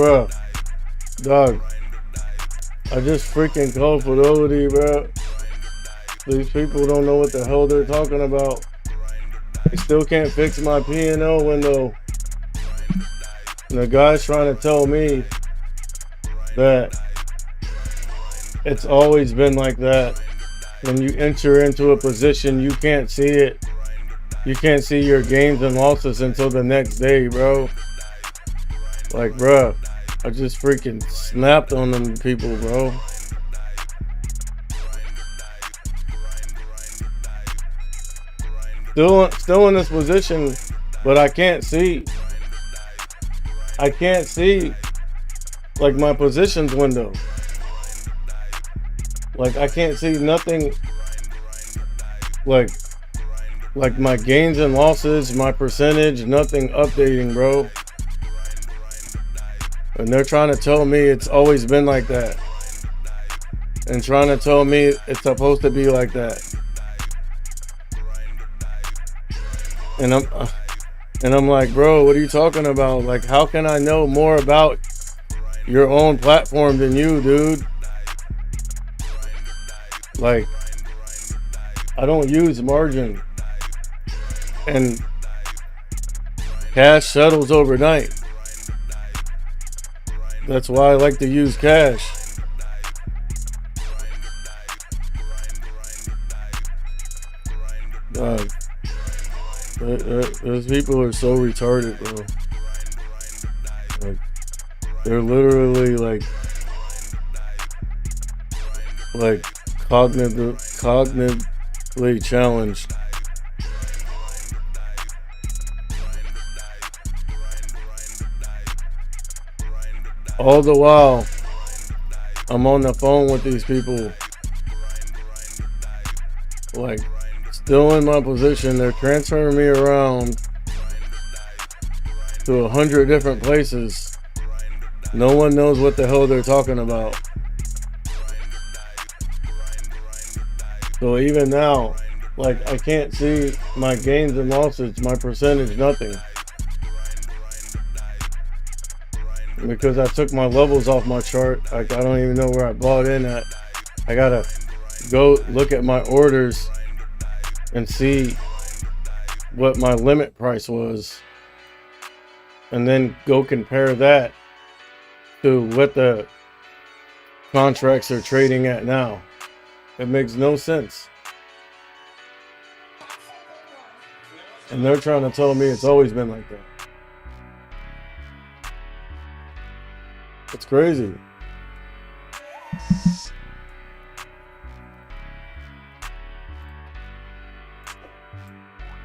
bruh, dog, I just freaking called Fidelity, bruh. These people don't know what the hell they're talking about. They still can't fix my P&L window. And the guy's trying to tell me that it's always been like that. When you enter into a position, you can't see it. You can't see your gains and losses until the next day, bro. Like, bruh, I just freaking snapped on them people, bro. Still in this position, but I can't see. I can't see, like, my positions window. Like, I can't see nothing, like my gains and losses, my percentage, nothing updating, bro. And they're trying to tell me it's always been like that. And trying to tell me it's supposed to be like that. And I'm like, bro, what are you talking about? Like, how can I know more about your own platform than you, dude? Like, I don't use margin. And cash settles overnight. That's why I like to use cash. Those people are so retarded, bro. Like, they're literally like cognitively challenged. All the while, I'm on the phone with these people, like, still in my position. They're transferring me around to 100 different places. No one knows what the hell they're talking about. So even now, like, I can't see my gains and losses, my percentage, nothing. Because I took my levels off my chart. Like, I don't even know where I bought in at. I gotta go look at my orders and see what my limit price was, and then go compare that to what the contracts are trading at now. It makes no sense. And they're trying to tell me it's always been like that. It's crazy.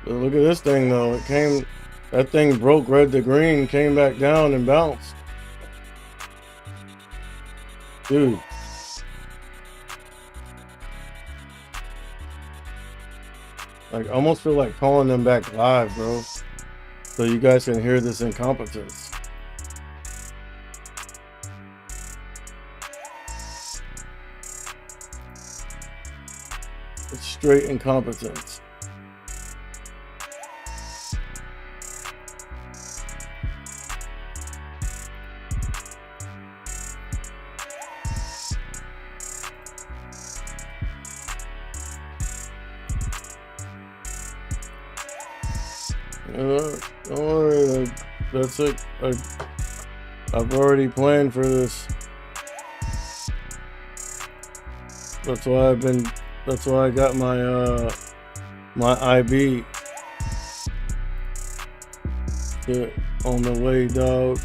But look at this thing though. That thing broke red to green, came back down and bounced. Dude. Like, I almost feel like calling them back live, bro. So you guys can hear this incompetence. It's straight incompetence. Don't worry, that's it. I've already planned for this. That's why I got my IB on the way, dog.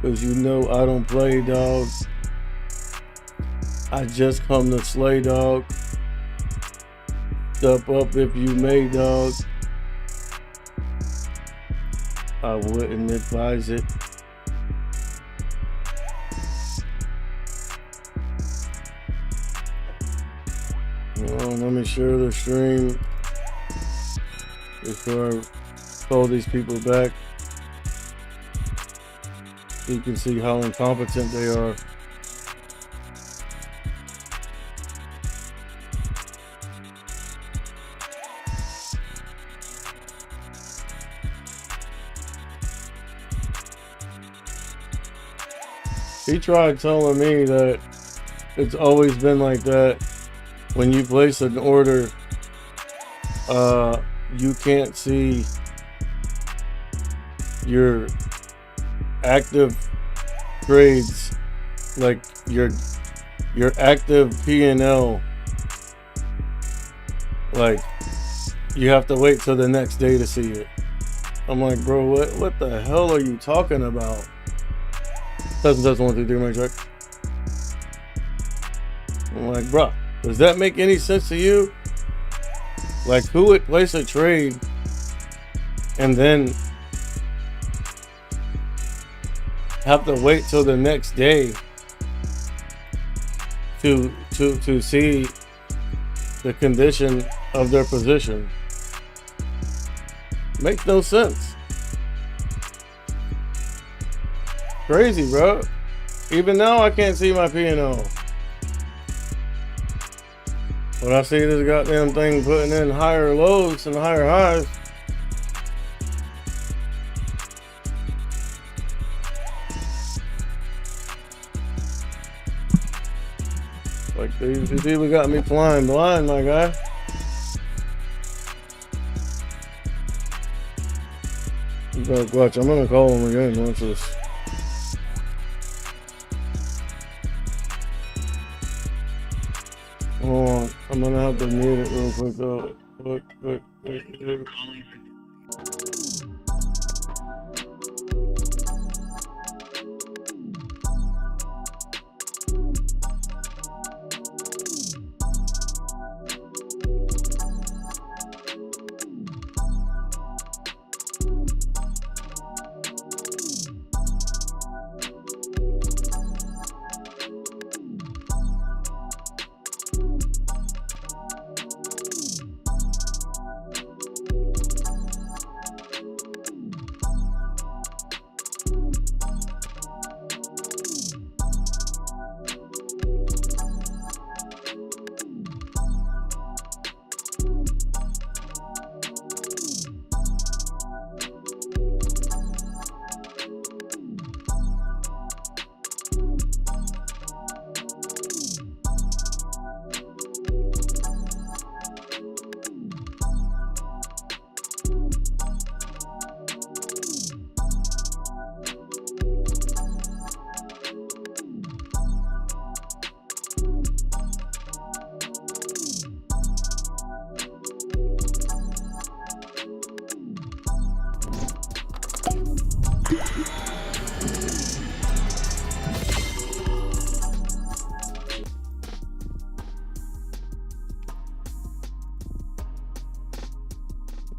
Cause you know I don't play, dog. I just come to slay, dog. Step up if you may, dog. I wouldn't advise it. Let me share the stream before I call these people back. So you can see how incompetent they are. He tried telling me that it's always been like that. When you place an order, you can't see your active trades, like your active P&L. Like, you have to wait till the next day to see it. I'm like, bro, what the hell are you talking about? Doesn't 1, 2, 3, my check. I'm like, bro, does that make any sense to you? Like, who would place a trade and then have to wait till the next day to see the condition of their position? Makes no sense. Crazy, bro. Even now, I can't see my P&L. When I see this goddamn thing putting in higher lows and higher highs, like, these people got me flying blind, my guy. Watch, I'm gonna call him again. Watch this. Hold on, I'm gonna have to mute it real quick though. Quick.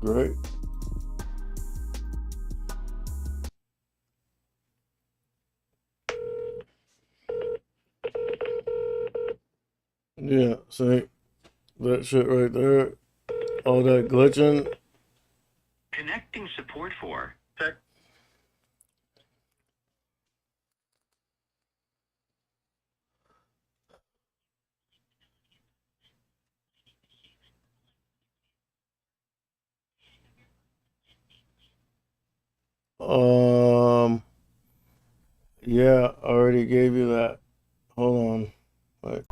Great. Yeah, see that shit right there, all that glitching. Connecting support for. Yeah, I already gave you that. Hold on. Wait.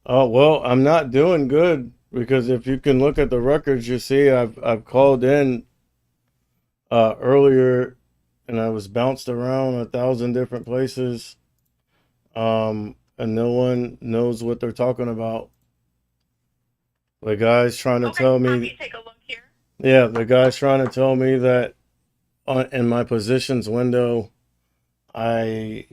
Oh, well, I'm not doing good because if you can look at the records, you see I've called in earlier and I was bounced around 1,000 different places. And no one knows what they're talking about. The guy's trying to tell me. Let me take a look here. Yeah, the guy's trying to tell me that in my positions window, I'm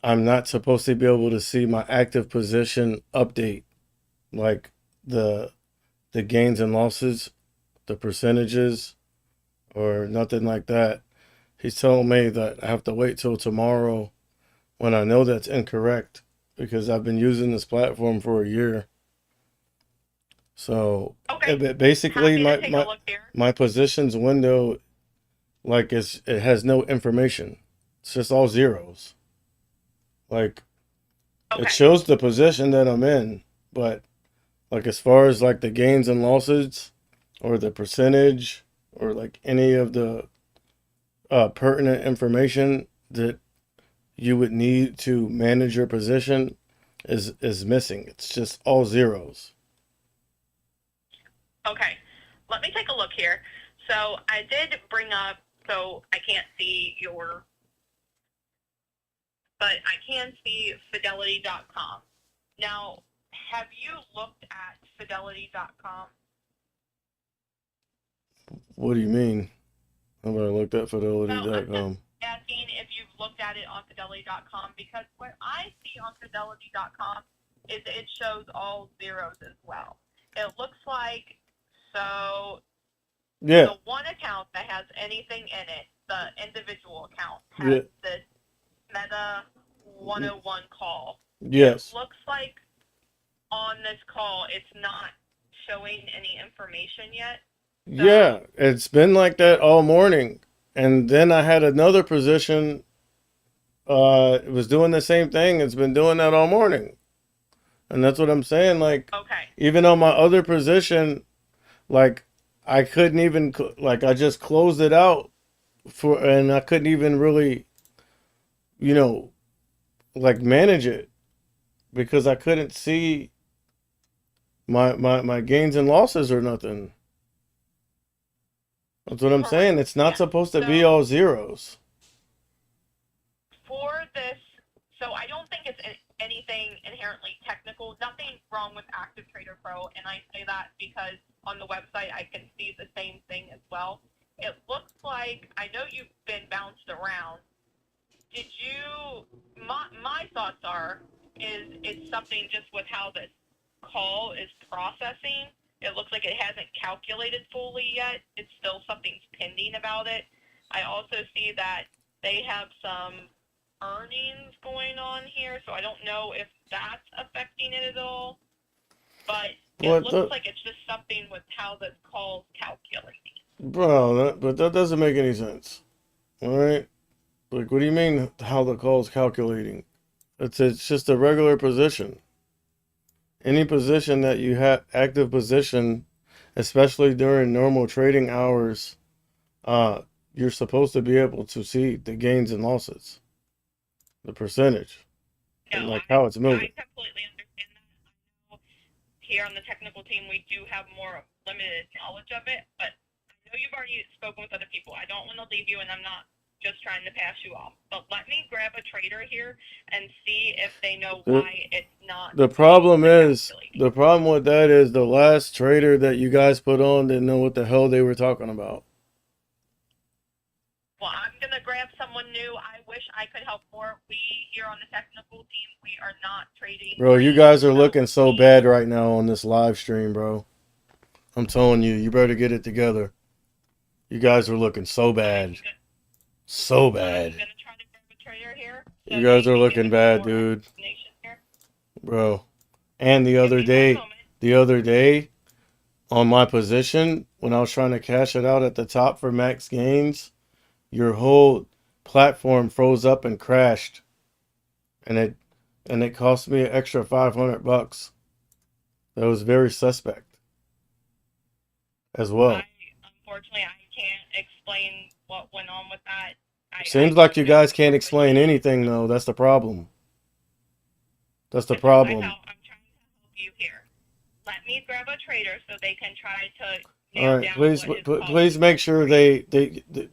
not supposed to be able to see my active position update, like the gains and losses, the percentages, or nothing like that. He's telling me that I have to wait till tomorrow, when I know that's incorrect because I've been using this platform for a year. So basically, my positions window, like it has no information. It's just all zeros. Like, it Okay. shows the position that I'm in, but like as far as like the gains and losses or the percentage or like any of the pertinent information that you would need to manage your position is missing. It's just all zeros. Okay. Let me take a look here. So I did bring up, so I can't see your, but I can see fidelity.com. Now, have you looked at fidelity.com? What do you mean? I'm gonna look at Well, I'm fidelity.com. just asking if you've looked at it on fidelity.com, because what I see on fidelity.com is it shows all zeros as well. It looks like, so Yeah, the one account that has anything in it, the individual account, yeah, has this Meta 101 call. yes. It looks like on this call it's not showing any information yet. Yeah, it's been like that all morning. And then I had another position, it was doing the same thing. It's been doing that all morning. And that's what I'm saying. Like, Okay. even on my other position, like, I couldn't even, like, I just closed it out and I couldn't even really, you know, like manage it because I couldn't see my gains and losses or nothing. That's what I'm saying. Correct. It's not Yes. supposed to be So all zeros. for this, so I don't think it's anything inherently technical. Nothing wrong with Active Trader Pro, and I say that because on the website I can see the same thing as well. It looks like, I know you've been bounced around. Did you? My thoughts are, is it's something just with how this call is processing. It looks like it hasn't calculated fully yet. It's still something's pending about it. I also see that they have some earnings going on here, so I don't know if that's affecting it at all. But it What looks the, like it's just something with how this call's calculating. bro? But that doesn't make any sense. All right. Like, what do you mean how the call's calculating? It's just a regular position. Any position that you have active position, especially during normal trading hours, uh, you're supposed to be able to see the gains and losses, the percentage, and No, like how it's I moving. completely understand that. I know here on the technical team we do have more limited knowledge of it, but I know you've already spoken with other people. I don't want to leave you, and I'm not just trying to pass you off. But let me grab a trader here and see if they know The why it's not the seeing problem the is calculating. the problem with that is the last trader that you guys put on didn't know what the hell they were talking about. Well, I'm going to grab someone new. I wish I could help more. We here on the technical team, we are not trading Bro, you green, guys are so looking so we, bad right now on this live stream, bro. I'm telling you, you better get it together. You guys are looking so bad. So I'm bad. going to try to grab a trader here so You guys they are can looking give us bad, more dude. explanation here. Bro. And Give me one moment. the other day, on my position, when I was trying to cash it out at the top for max gains, your whole platform froze up and crashed. And it cost me an extra $500. That was very suspect as well. Unfortunately, I can't explain what went on with that. I Seems like you don't know guys can't explain information. anything though. That's the problem. That's the This is my problem. help. I'm trying to help you here. Let me grab a trader so they can try to All nail right, down please, what is please causing make this sure for you.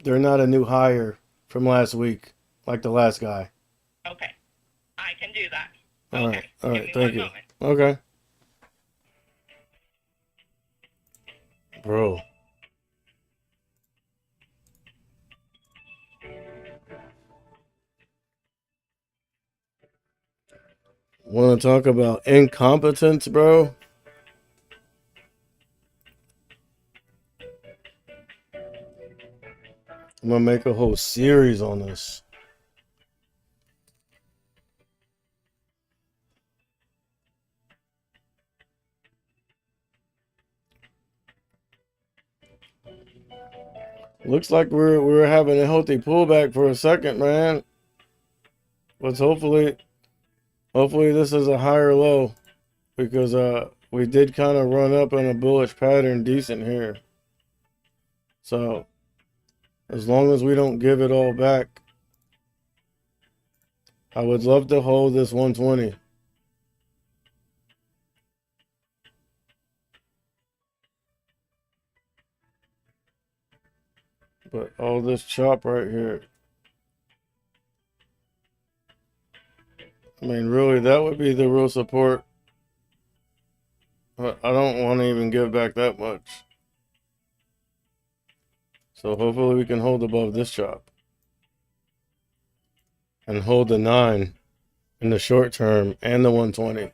they're not a new hire from last week, like the last guy. Okay, I can do that. All right, Okay, all give right, me thank one you. moment. Okay, bro. Want to talk about incompetence, bro? I'm gonna make a whole series on this. Looks like we're having a healthy pullback for a second, man. But hopefully this is a higher low, because we did kind of run up in a bullish pattern decent here. So as long as we don't give it all back, I would love to hold this 120. But all this chop right here, I mean, really, that would be the real support. But I don't want to even give back that much. So hopefully we can hold above this chop. And hold the 9 in the short term and the 120.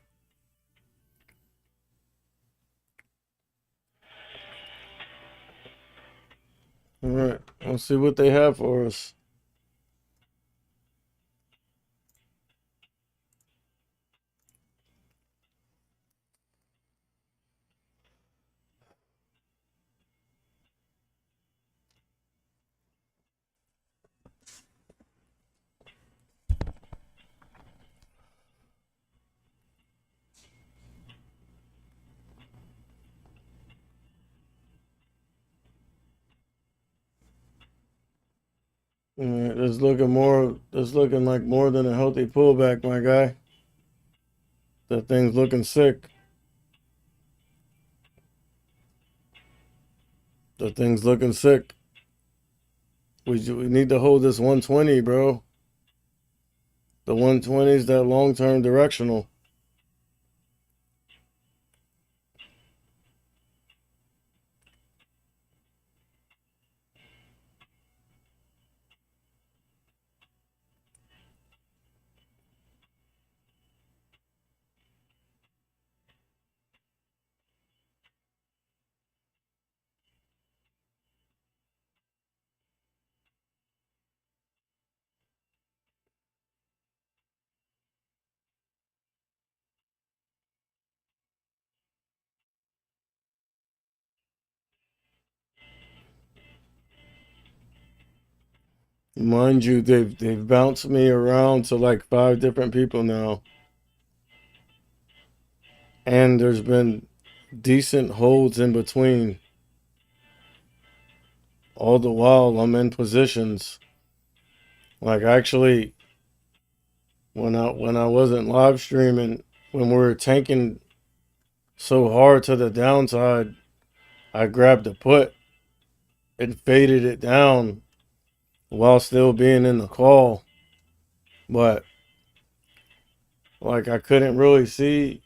All right, let's see what they have for us. All right, this looking like more than a healthy pullback, my guy. That thing's looking sick. That thing's looking sick. We need to hold this 120, bro. The 120 is that long-term directional. Mind you, they've bounced me around to like 5 different people now. And there's been decent holds in between. All the while I'm in positions. Like actually when I wasn't live streaming, when we were tanking so hard to the downside, I grabbed a put and faded it down while still being in the call. But like I couldn't really see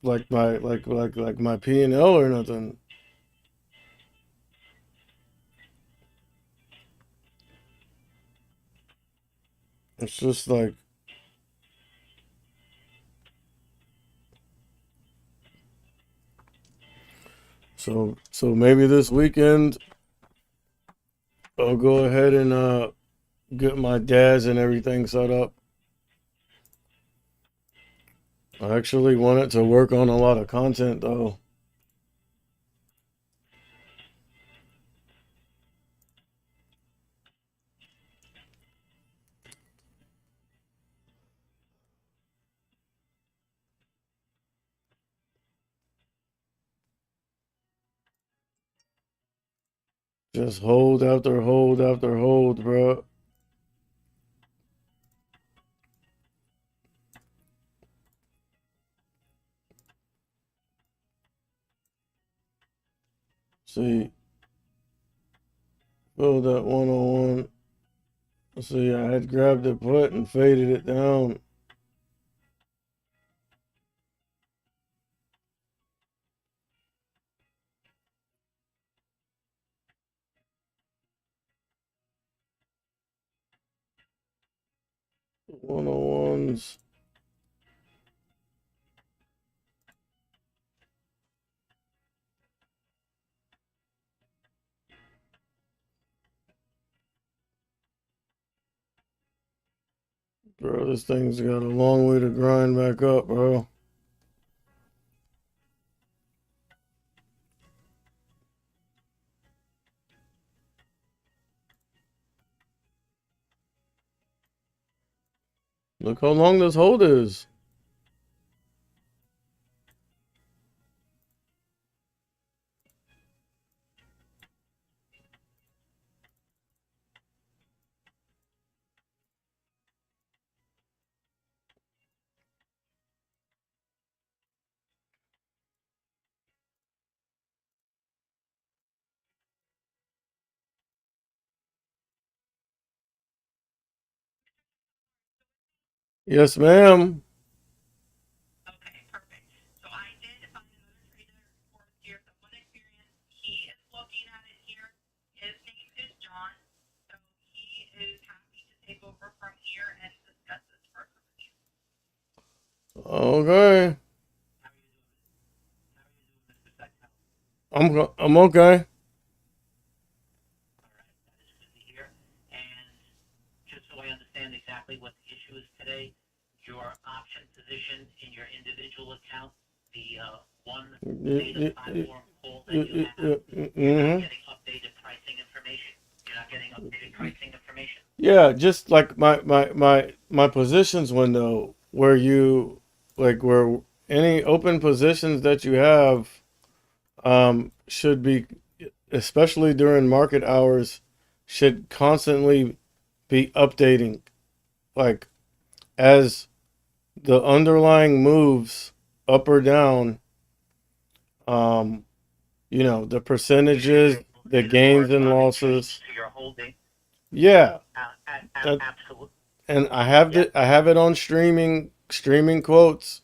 like my P&L or nothing. It's just like, so maybe this weekend I'll go ahead and get my dads and everything set up. I actually wanted to work on a lot of content though. Just hold after hold after hold, bro. See, build that 101. See, I had grabbed the put and faded it down. One on ones. Bro, this thing's got a long way to grind back up, bro. Look how long this hold is. Yes, ma'am. Okay, perfect. So I did find another trader for here, someone experienced. He is looking at it here. His name is John. So he is happy to take over from here and discuss this further with you. Okay. How are you doing? How are you doing, Mr. Seinfeld? I'm okay. All right, that is good to hear. And just so I understand exactly what the issue is today, your option position in your individual account, the one data platform pool that you have, you're not Mm-hmm. getting updated pricing information. You're not getting updated pricing information. Yeah, just like my positions window where you like where any open positions that you have should be, especially during market hours, should constantly be updating, like as the underlying moves up or down, um the percentages, the Is gains and corresponding losses. to your holding. Yeah, that, Absolutely. and Yeah. I have it on streaming quotes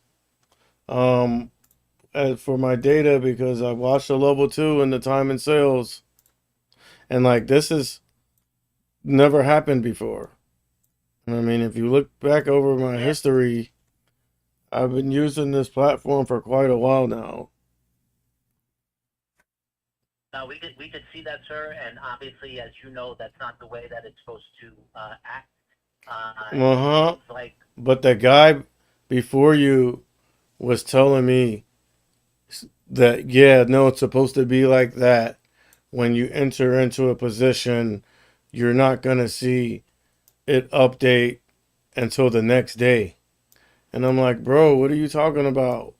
for my data because I watched the level 2 and the time and sales, and like this has never happened before. I mean, if you look back over my Yeah. history, I've been using this platform for quite a while now. No, we could see that, sir. And obviously, as you know, that's not the way that it's supposed to act. Uh It huh. seems like But the guy before you was telling me that, yeah, no, it's supposed to be like that. When you enter into a position, you're not going to see it update until the next day. And I'm like, bro, what are you talking about?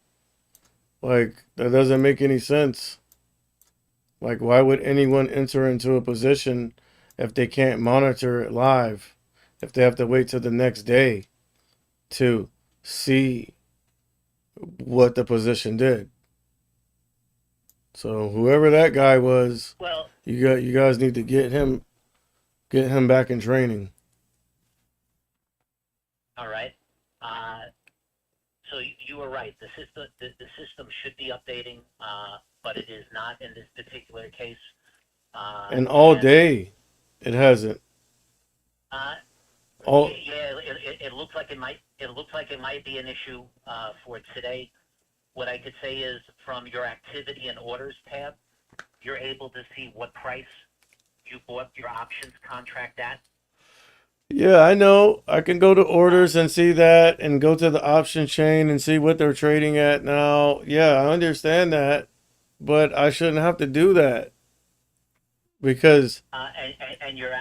Like, that doesn't make any sense. Like, why would anyone enter into a position if they can't monitor it live? If they have to wait till the next day to see what the position did. So whoever that guy was, well, you guys need to get him back in training. all right. Uh, so you were right. The system should be updating, but it is not in this particular case. And all And day, it hasn't. uh, All yeah, it looks like it might. It looks like it might be an issue for today. What I could say is, from your activity and orders tab, you're able to see what price you bought your options contract at. Yeah, I know. I can go to Uh, orders and see that and go to the option chain and see what they're trading at now. Yeah, I understand that, but I shouldn't have to do that because and you're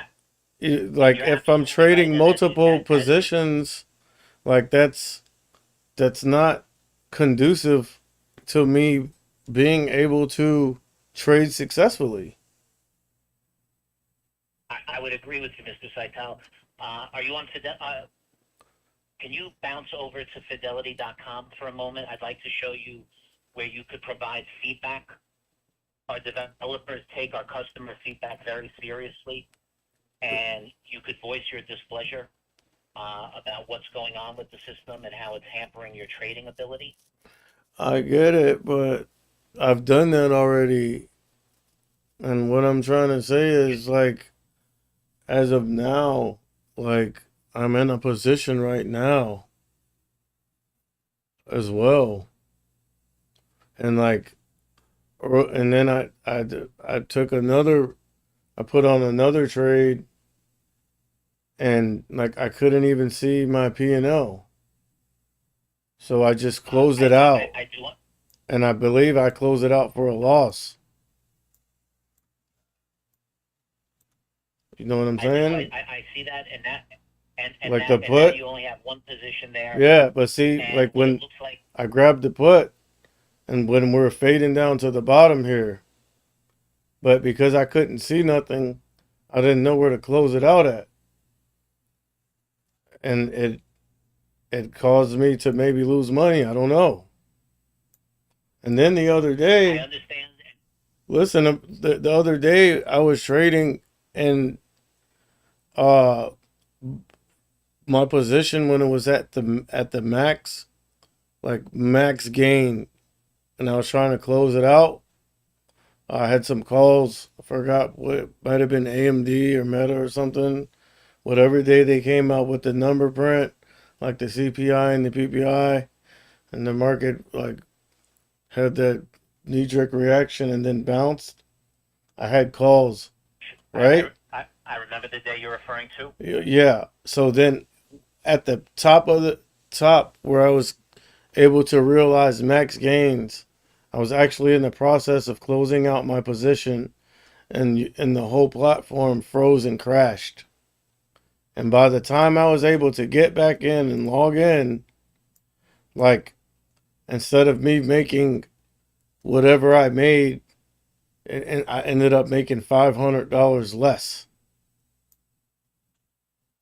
and like you're if I'm absolutely right. trading And multiple positions, like that's not conducive to me being able to trade successfully. I would agree with you, Mr. Saitel. Are you on Fidel? Can you bounce over to fidelity.com for a moment? I'd like to show you where you could provide feedback. Our developers take our customer feedback very seriously, and you could voice your displeasure about what's going on with the system and how it's hampering your trading ability. I get it, but I've done that already. And what I'm trying to say You, is like as of now, like I'm in a position right now as well. And like and then I took another I put on another trade and like I couldn't even see my P&L. So I just closed it out. I do. And I believe I closed it out for a loss. You know what I'm I do. saying? I see that, and that And Like now the put. you only have one position there. Yeah, but see, And like what it when looks like, I grabbed the put, and when we're fading down to the bottom here, but because I couldn't see nothing, I didn't know where to close it out at, and it caused me to maybe lose money. I don't know. And then the other I day, understand. listen, the other day I was trading, and uh my position when it was at the max, like max gain, and I was trying to close it out. I had some calls. I forgot what, might have been AMD or Meta or something. Whatever day they came out with the number print, like the CPI and the PPI, and the market like had that knee-jerk reaction and then bounced. I had calls, right? I remember the day you're referring to. Yeah. So then at the top of the top where I was able to realize max gains, I was actually in the process of closing out my position, and the whole platform froze and crashed. And by the time I was able to get back in and log in, like instead of me making whatever I made, and I ended up making $500 less.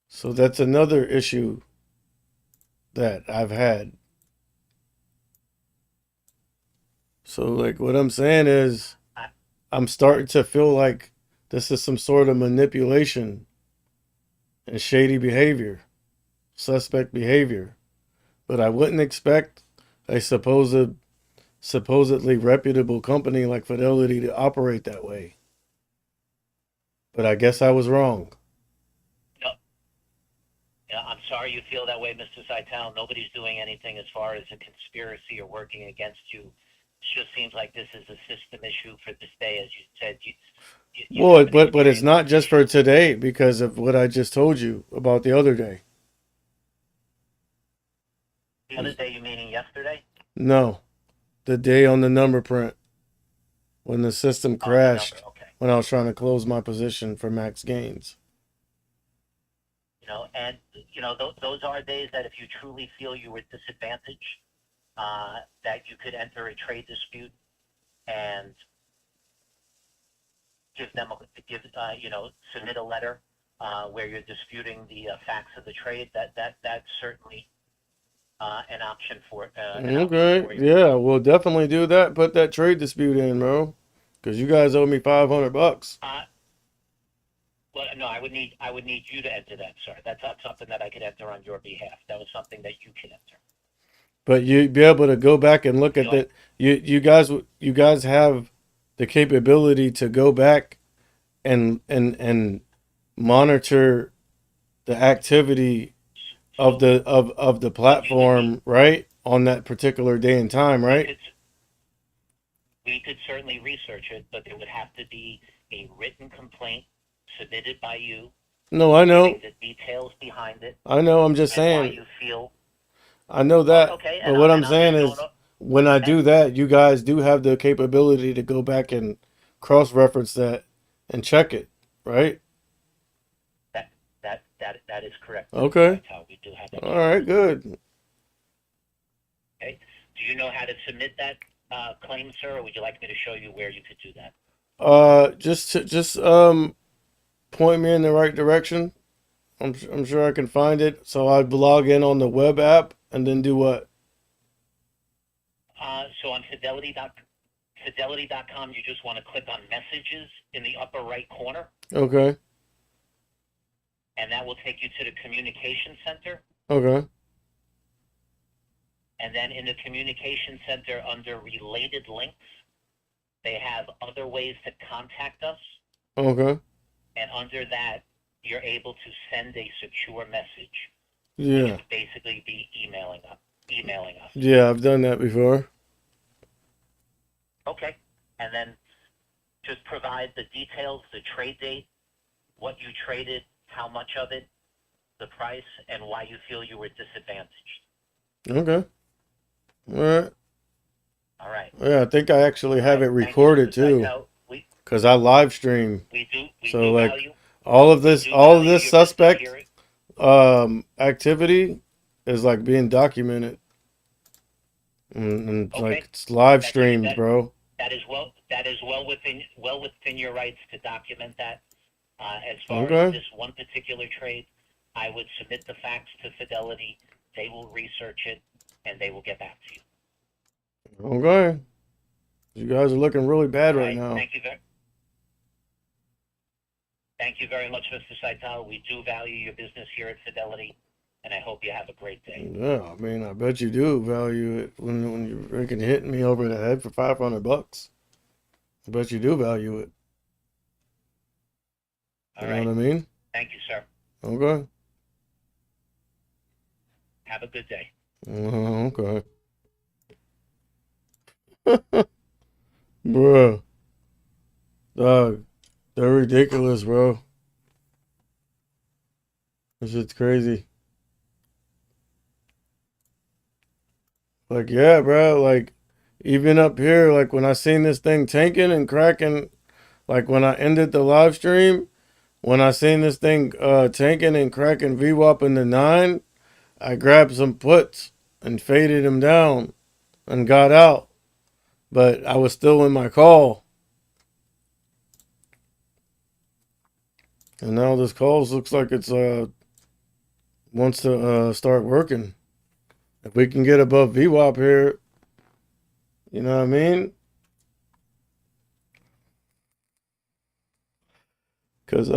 So that's another issue that I've had. So like what I'm saying is I'm starting to feel like this is some sort of manipulation and shady behavior, suspect behavior. But I wouldn't expect a supposedly reputable company like Fidelity to operate that way. But I guess I was wrong. No, yeah, I'm sorry you feel that way, Mr. Seitel. Nobody's doing anything as far as a conspiracy or working against you. It just seems like this is a system issue for this day, as you said. Well, but it's not just for today because of what I just told you about the other day. The other day, you meaning yesterday? No, the day on the number print when the system crashed Okay. when I was trying to close my position for max gains. And those are days that if you truly feel you were disadvantaged, that you could enter a trade dispute and submit a letter where you're disputing the facts of the trade. That's certainly an option for Okay, yeah, we'll definitely do that. Put that trade dispute in, bro, because you guys owe me $500. Well, no, I would need you to enter that, sir. That's not something that I could enter on your behalf. That was something that you can enter. But you'd be able to go back and look at that. You guys have the capability to go back and monitor the activity of the platform, right, on that particular day and time, right? We could certainly research it, but there would have to be a written complaint submitted by you. No, I know the details behind it. I know. I'm just saying. Why you feel. I know that. Okay, but what I'm saying is, when I do that, you guys do have the capability to go back and cross-reference that and check it, right? That is correct. Okay. We do have that. All right. Good. Okay. Do you know how to submit that claim, sir, or would you like me to show you where you could do that? Just point me in the right direction. I'm sure I can find it. So I'd log in on the web app and then do what? So on fidelity.com, you just want to click on messages in the upper right corner. Okay. And that will take you to the communication center. Okay. And then in the communication center under related links, they have other ways to contact us. Okay. And under that, you're able to send a secure message. Yeah. Which would basically be emailing us. Yeah, I've done that before. Okay. And then just provide the details, the trade date, what you traded, how much of it, the price, and why you feel you were disadvantaged. Okay. All right. Yeah, I think I actually have it recorded too, because I live stream. We do so like all of this suspect activity is like being documented and Okay. like it's live That streamed, bro. that is well within your rights to document that. As far as Okay. this one particular trade, I would submit the facts to Fidelity. They will research it and they will get back to you. Okay. You guys are looking really bad All right right. now. Thank you very much, Mr. Saitala. We do value your business here at Fidelity, and I hope you have a great day. Yeah, I mean, I bet you do value it when you're freaking hitting me over the head for $500. I bet you do value it. All You right. know what I mean? Thank you, sir. Okay. Have a good day. Okay. Bruh. Dog. They're ridiculous, bro. This shit's crazy. Like, yeah, bro. Like, even up here, like when I seen this thing tanking and cracking, like when I ended the live stream, when I seen this thing tanking and cracking VWAP in the 9, I grabbed some puts and faded him down and got out. But I was still in my call. And now this calls looks like it's wants to start working. If we can get above VWAP here, you know what I mean? Because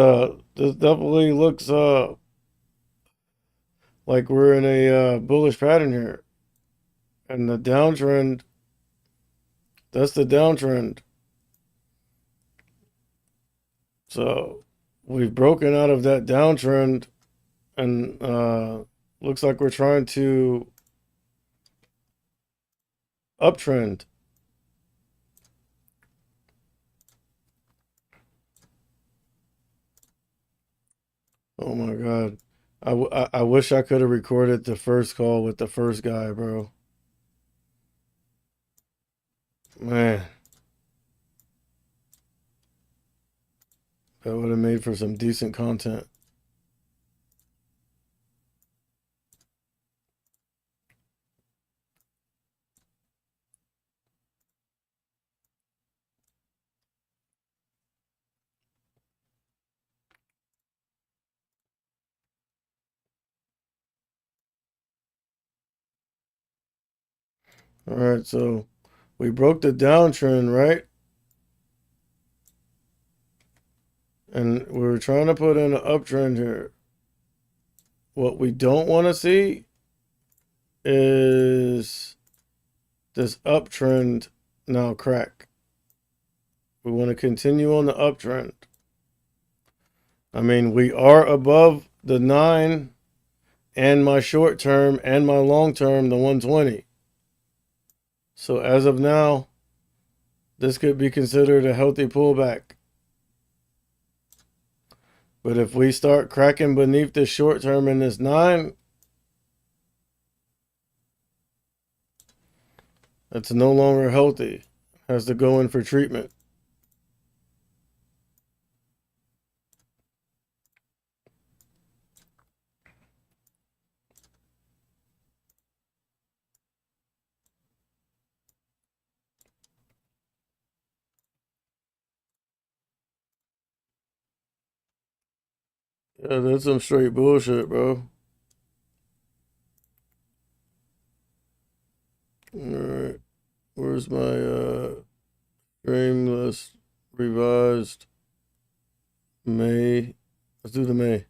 this definitely looks like we're in a bullish pattern here. And the downtrend, that's the downtrend. So we've broken out of that downtrend and looks like we're trying to uptrend. Oh my God. I wish I could have recorded the first call with the first guy, bro. Man. That would have made for some decent content. All right, so we broke the downtrend, right? And we were trying to put in an uptrend here. What we don't want to see is this uptrend now crack. We want to continue on the uptrend. I mean, we are above the 9 and my short term and my long term, the 120. So as of now, this could be considered a healthy pullback. But if we start cracking beneath this short term in this 9, it's no longer healthy. Has to go in for treatment. Yeah, that's some straight bullshit, bro. Alright. Where's my stream list revised? May. Let's do the May.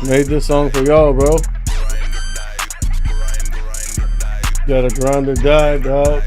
Made this song for y'all, bro. Gotta grind or die, dog.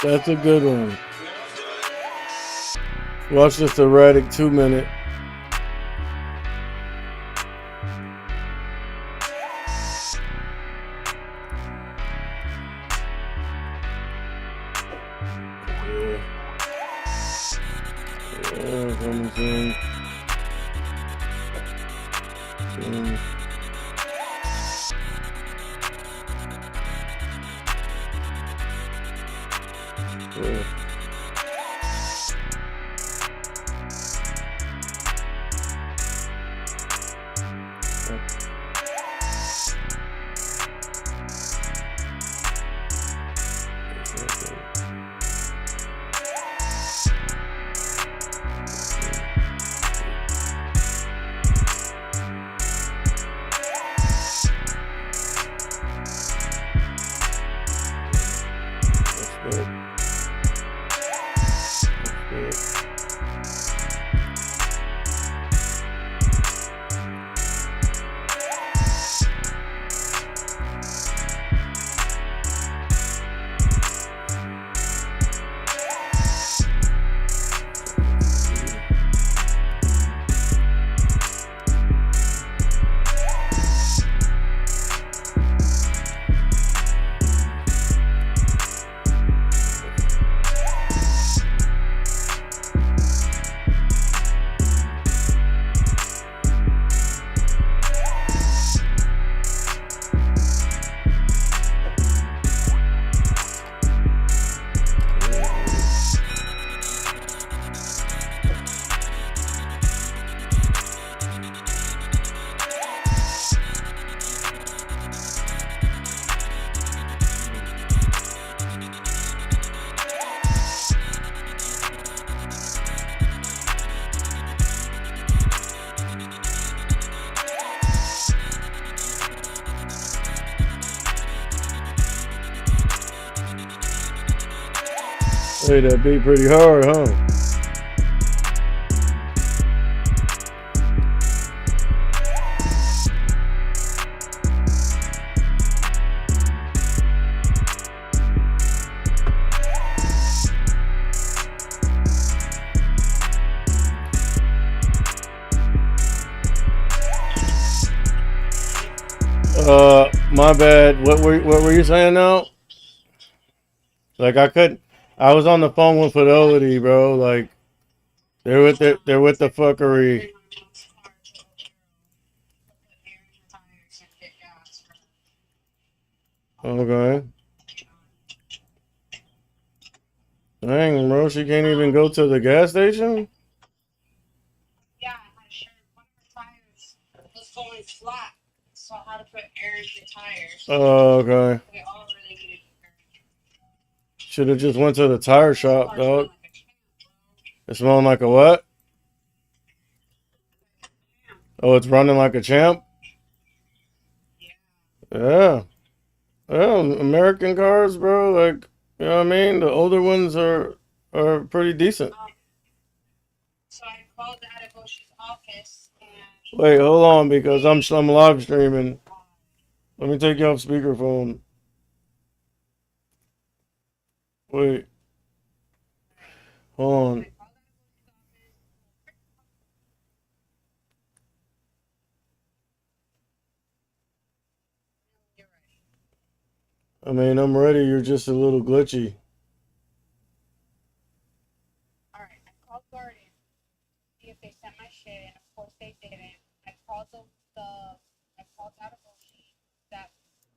That's a good one. Watch this erratic 2-minute. Yeah, coming soon. Yeah. Hey, that beat pretty hard, huh? My bad. What were you saying now? Like I was on the phone with Fidelity, bro. Like they're with the fuckery. Okay. Dang, bro, she can't even go to the gas station? Yeah, I had sure one of her tires was going flat, so I had to put air in the tires. Oh, okay. They all really needed air. Should have just went to the tire shop, dog. It's smelling like a what? Oh, it's running like a champ? Yeah. Well, American cars, bro, like, you know what I mean? The older ones are pretty decent. So I called the Adegoshi's office and Wait, hold on, because I'm live streaming. Let me take you off speakerphone. Wait. Hold on. I mean, I'm ready. You're just a little glitchy. alright, I called Garden to see if they sent my shit, and of course they didn't. I called I called Adegoshi, that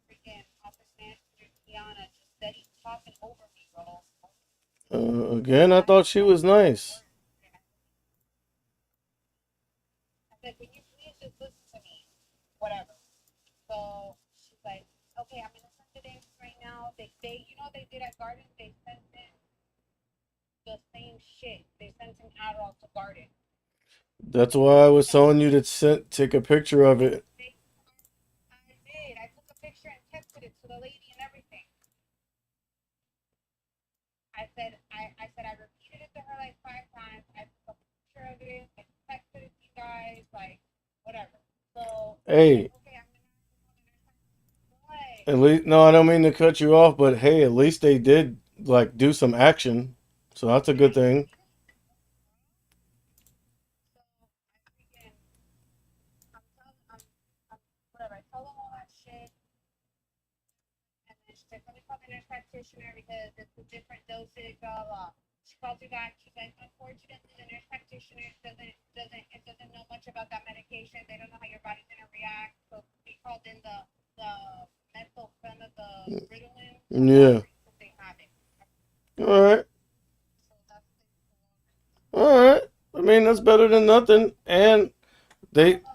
freaking office manager Kiana just said he's talking over me, bro. Again, I thought she was nice. I said, can you please just listen to me? Whatever. So she's like, okay, I'm gonna send it in right now. They did at Garden, they sent in the same shit. They sent in Adderall to Garden. That's why I was telling you to take a picture of it. I did. I took a picture and texted it to the lady and everything. I said I repeated it to her like 5 times. I took a picture of it. I texted it to you guys, like whatever. So Hey. Okay, I'm gonna At least, no, I don't mean to cut you off, but hey, at least they did like do some action. So that's a good thing. Whatever. I tell them all that shit, and then she's like, "Let me call the nurse practitioner because it's a different dosage." Blah blah. She calls you back. She's like, "Unfortunately, the nurse practitioner doesn't know much about that medication. They don't know how your body's gonna react. So we called in the mental front of the Ritalin. Yeah. They have it. All right. So that's All right. I mean, that's better than nothing. And they, I don't know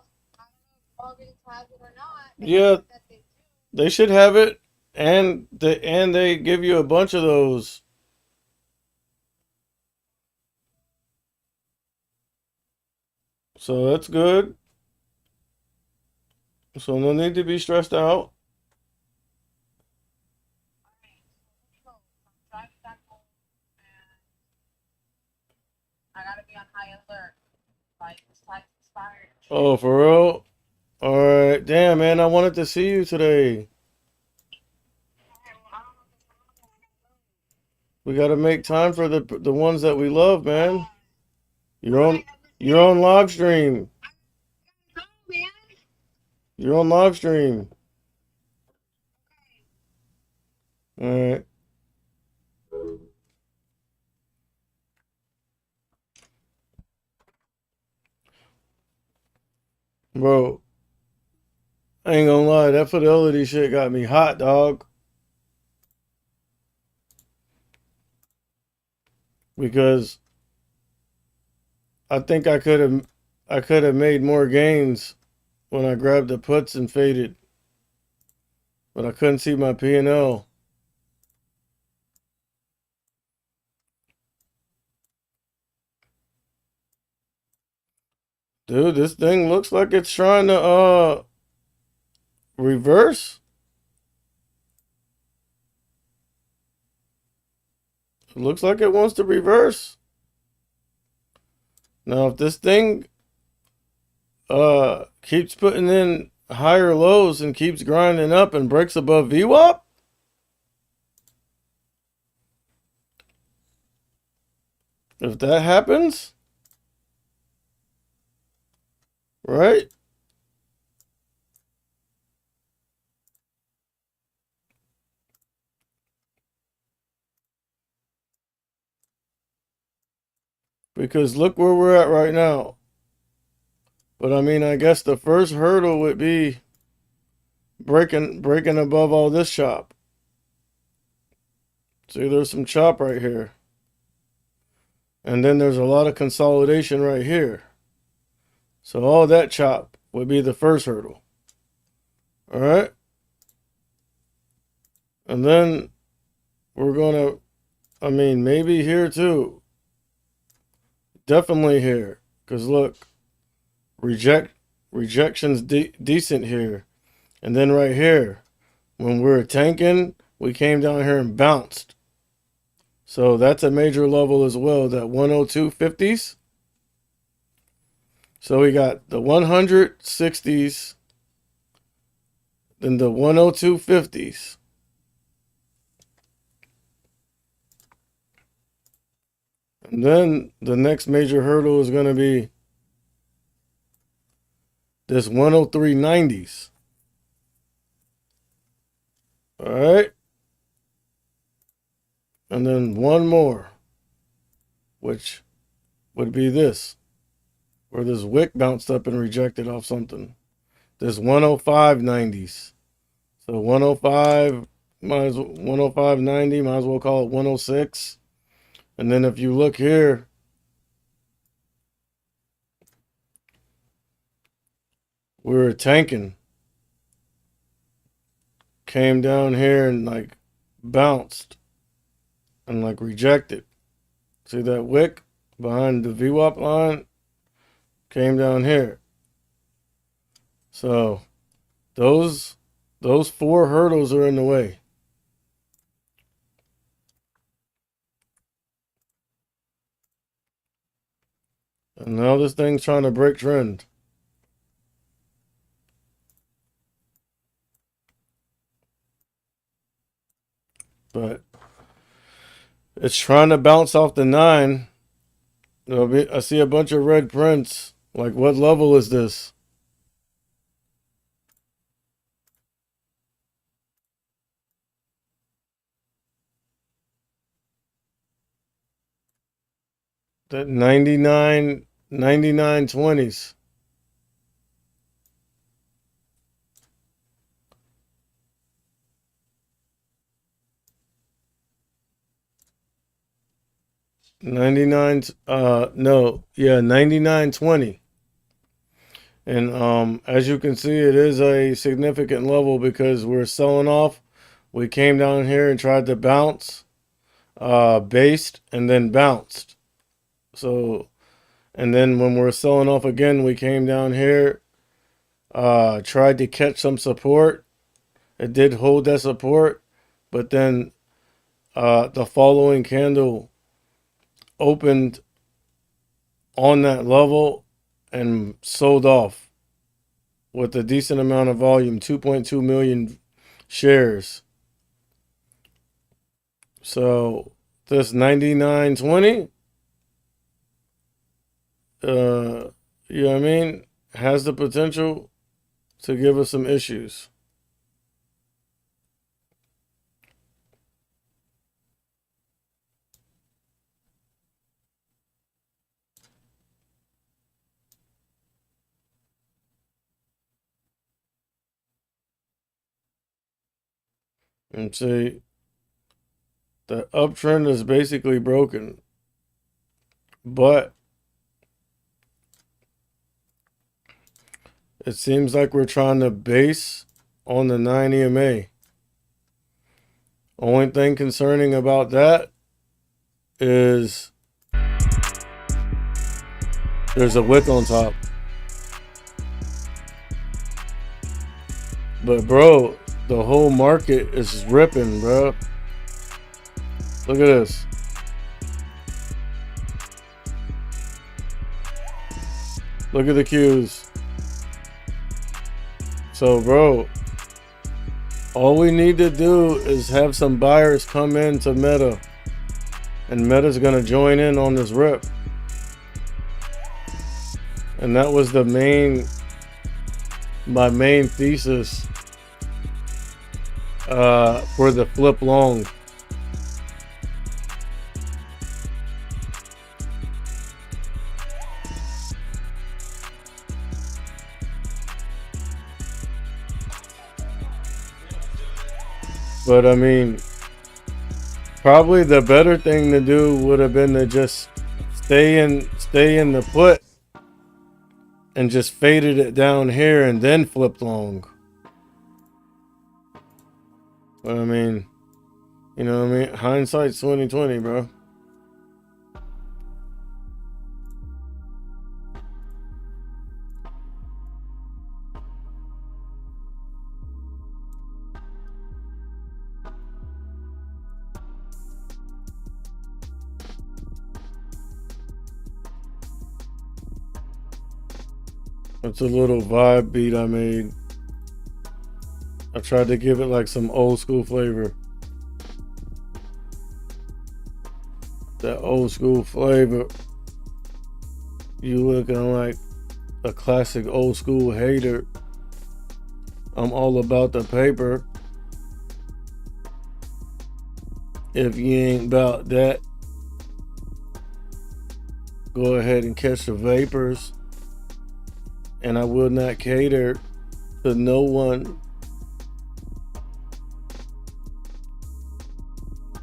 if Walgreens has it or not. yeah, That they do. they should have it. And they give you a bunch of those. So that's good. So no need to be stressed out. So I'm driving back home and I gotta be on high alert. Like this time's expired. Oh, for real? All right. Damn, man, I wanted to see you today. We got to make time for the ones that we love, man. You're on you're on live stream. You're on live stream. All right. Bro, I ain't gonna lie, that fidelity shit got me hot, dog. Because I think I could have made more gains when I grabbed the puts and faded. But I couldn't see my P&L. Dude, this thing looks like it's trying to reverse. It looks like it wants to reverse. Now if this thing keeps putting in higher lows and keeps grinding up and breaks above VWAP, if that happens, right? Because look where we're at right now. But I mean, I guess the first hurdle would be breaking above all this chop. See, there's some chop right here. And then there's a lot of consolidation right here. So all that chop would be the first hurdle. All right? And then we're going to, I mean, maybe here too. Definitely here. Because look, rejection's decent here. And then right here, when we were tanking, we came down here and bounced. So that's a major level as well, that 102.50s. So we got the 160s, then the 102.50s. And then the next major hurdle is going to be this 103.90s. All right. And then one more, which would be this, where this wick bounced up and rejected off something. This 105.90s. So 105, 105.90, might as well call it 106. And then if you look here, we were tanking. Came down here and like bounced and like rejected. See that wick behind the VWAP line? Came down here. So those four hurdles are in the way. And now this thing's trying to break trend. But It's trying to bounce off the 9. I see a bunch of red prints. Like, what level is this? That 99, 99.20s. No, yeah, 99.20. And as you can see, it is a significant level because we're selling off. We came down here and tried to bounce, based, and then bounced. So, and then when we're selling off again, we came down here, tried to catch some support. It did hold that support, but then the following candle opened on that level and sold off with a decent amount of volume, 2.2 million shares. So this 99.20, you know what I mean, has the potential to give us some issues. And see, the uptrend is basically broken, but it seems like we're trying to base on the 9 EMA. Only thing concerning about that is there's a wick on top. But bro, the whole market is ripping, bro. Look at this. Look at the cues. So bro, all we need to do is have some buyers come into Meta, and Meta's gonna join in on this rip. And that was my main thesis for the flip long. But I mean, probably the better thing to do would have been to just stay in the put and just faded it down here and then flipped long. But I mean, you know what I mean? Hindsight's 2020, bro. It's a little vibe beat I made. I tried to give it like some old school flavor. That old school flavor. You looking like a classic old school hater. I'm all about the paper. If you ain't about that, go ahead and catch the vapors. And I will not cater to no one.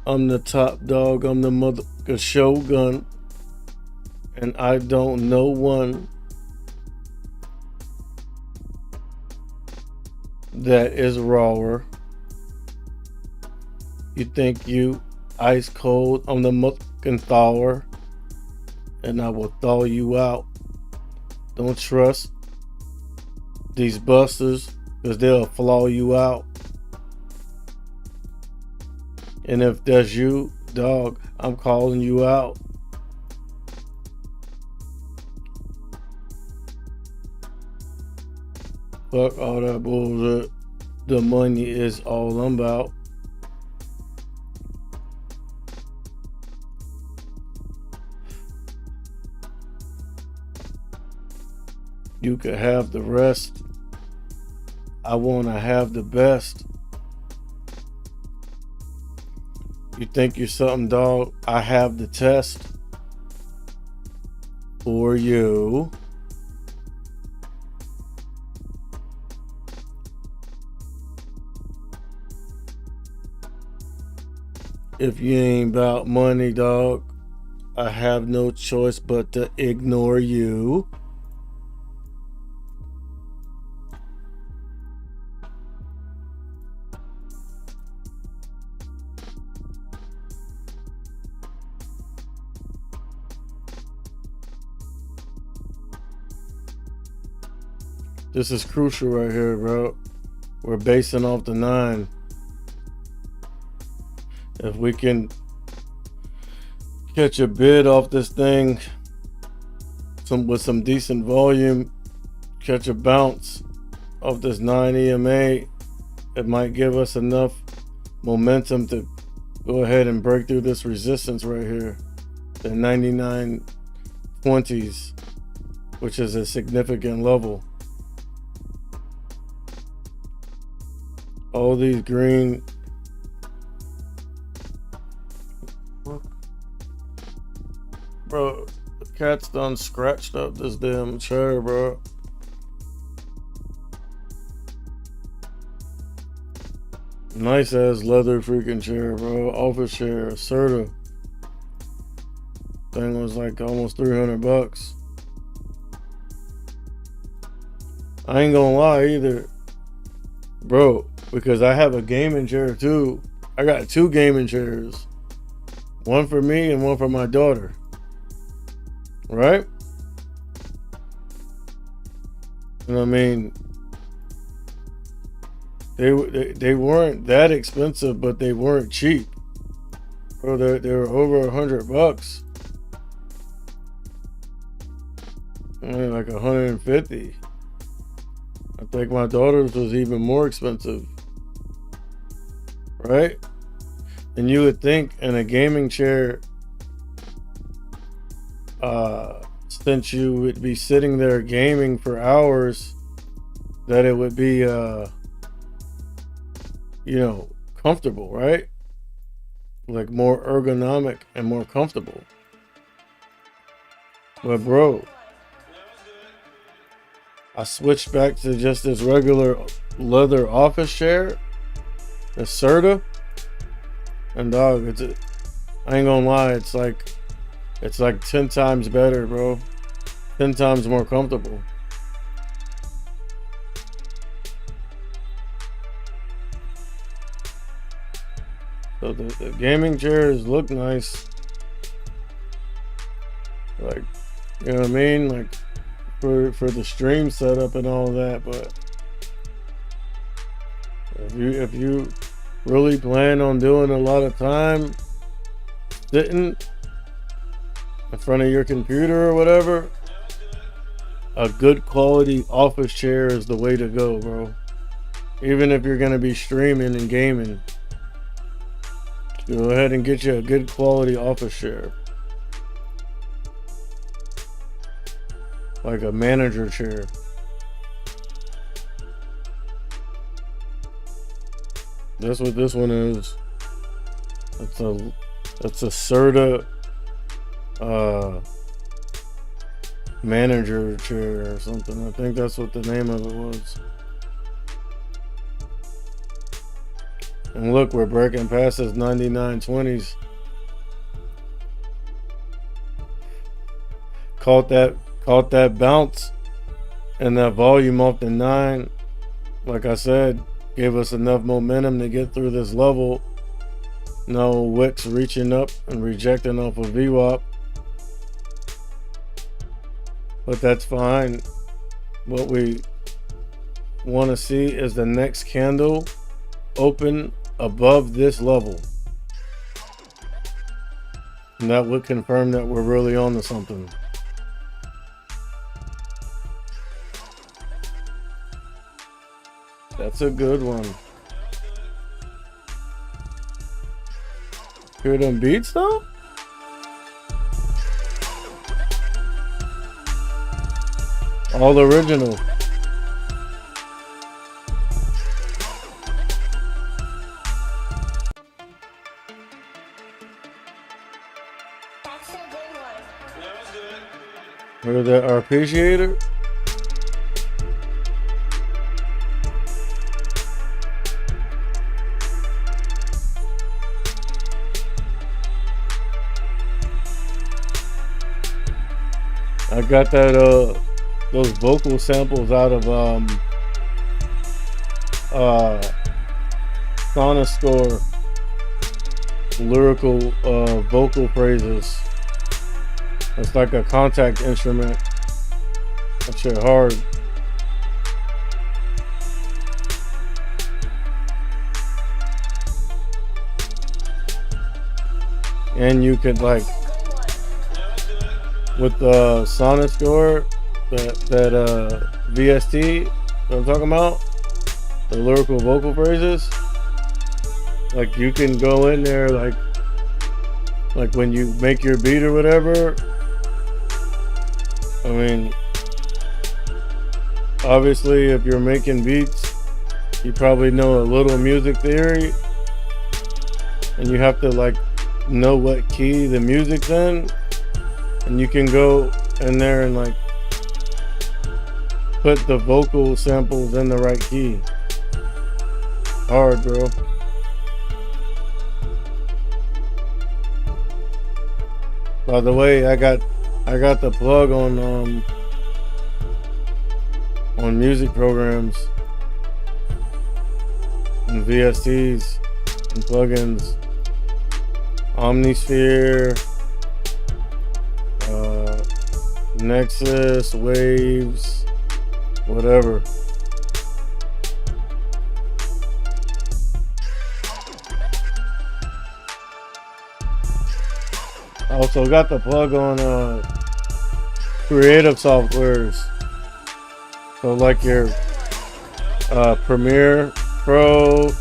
I'm the top dog, I'm the mother shogun, and I don't know one that is rawer. You think you ice cold, I'm the motherfucking thawer, and I will thaw you out. Don't trust these busters, because they'll flaw you out. And if that's you, dog, I'm calling you out. Fuck all that bullshit. The money is all I'm about. You could have the rest. I want to have the best. You think you're something, dog? I have the test for you. If you ain't about money, dog, I have no choice but to ignore you. This is crucial right here, bro. We're basing off the 9. If we can catch a bid off this thing with some decent volume, catch a bounce off this 9 EMA, it might give us enough momentum to go ahead and break through this resistance right here, the 99.20s, which is a significant level. All these green, bro, the cat's done scratched up this damn chair, bro. Nice ass leather freaking chair, bro. Office chair, Serta. Thing was like almost $300. I ain't gonna lie either, bro, because I have a gaming chair too. I got 2 gaming chairs, one for me and one for my daughter, right? And I mean, they weren't that expensive, but they weren't cheap, bro. They were over $100. I mean, like 150. I think my daughter's was even more expensive, right? And you would think in a gaming chair, since you would be sitting there gaming for hours, that it would be, comfortable, right? Like more ergonomic and more comfortable. But bro, I switched back to just this regular leather office chair, the Serta, and dog, I ain't gonna lie, it's like 10 times better, bro. 10 times more comfortable. So the gaming chairs look nice. Like, you know what I mean? Like for the stream setup and all that, but if you really plan on doing a lot of time sitting in front of your computer or whatever, a good quality office chair is the way to go, bro. Even if you're gonna be streaming and gaming, go ahead and get you a good quality office chair, like a manager chair. That's what this one is. It's a Serta manager chair or something. I think that's what the name of it was. And look, we're breaking past this 99.20s. Caught that bounce and that volume off the 9. Like I said, gave us enough momentum to get through this level. No wicks reaching up and rejecting off of VWAP. But that's fine. What we want to see is the next candle open above this level. And that would confirm that we're really on to something. That's a good one. Hear them beats though? All original. That's a good one. That was good. Heard that arpeggiator? I got that those vocal samples out of Sonoscore lyrical vocal phrases. It's like a contact instrument. That shit hard. And you could like with the Sonoscore, that VST that I'm talking about, the lyrical vocal phrases. Like you can go in there like when you make your beat or whatever. I mean, obviously if you're making beats, you probably know a little music theory, and you have to like know what key the music's in, and you can go in there and like put the vocal samples in the right key. Hard, bro. By the way, I got the plug on music programs and VSTs and plugins. Omnisphere, Nexus, Waves, whatever. I also got the plug on creative softwares. So like your Premiere Pro,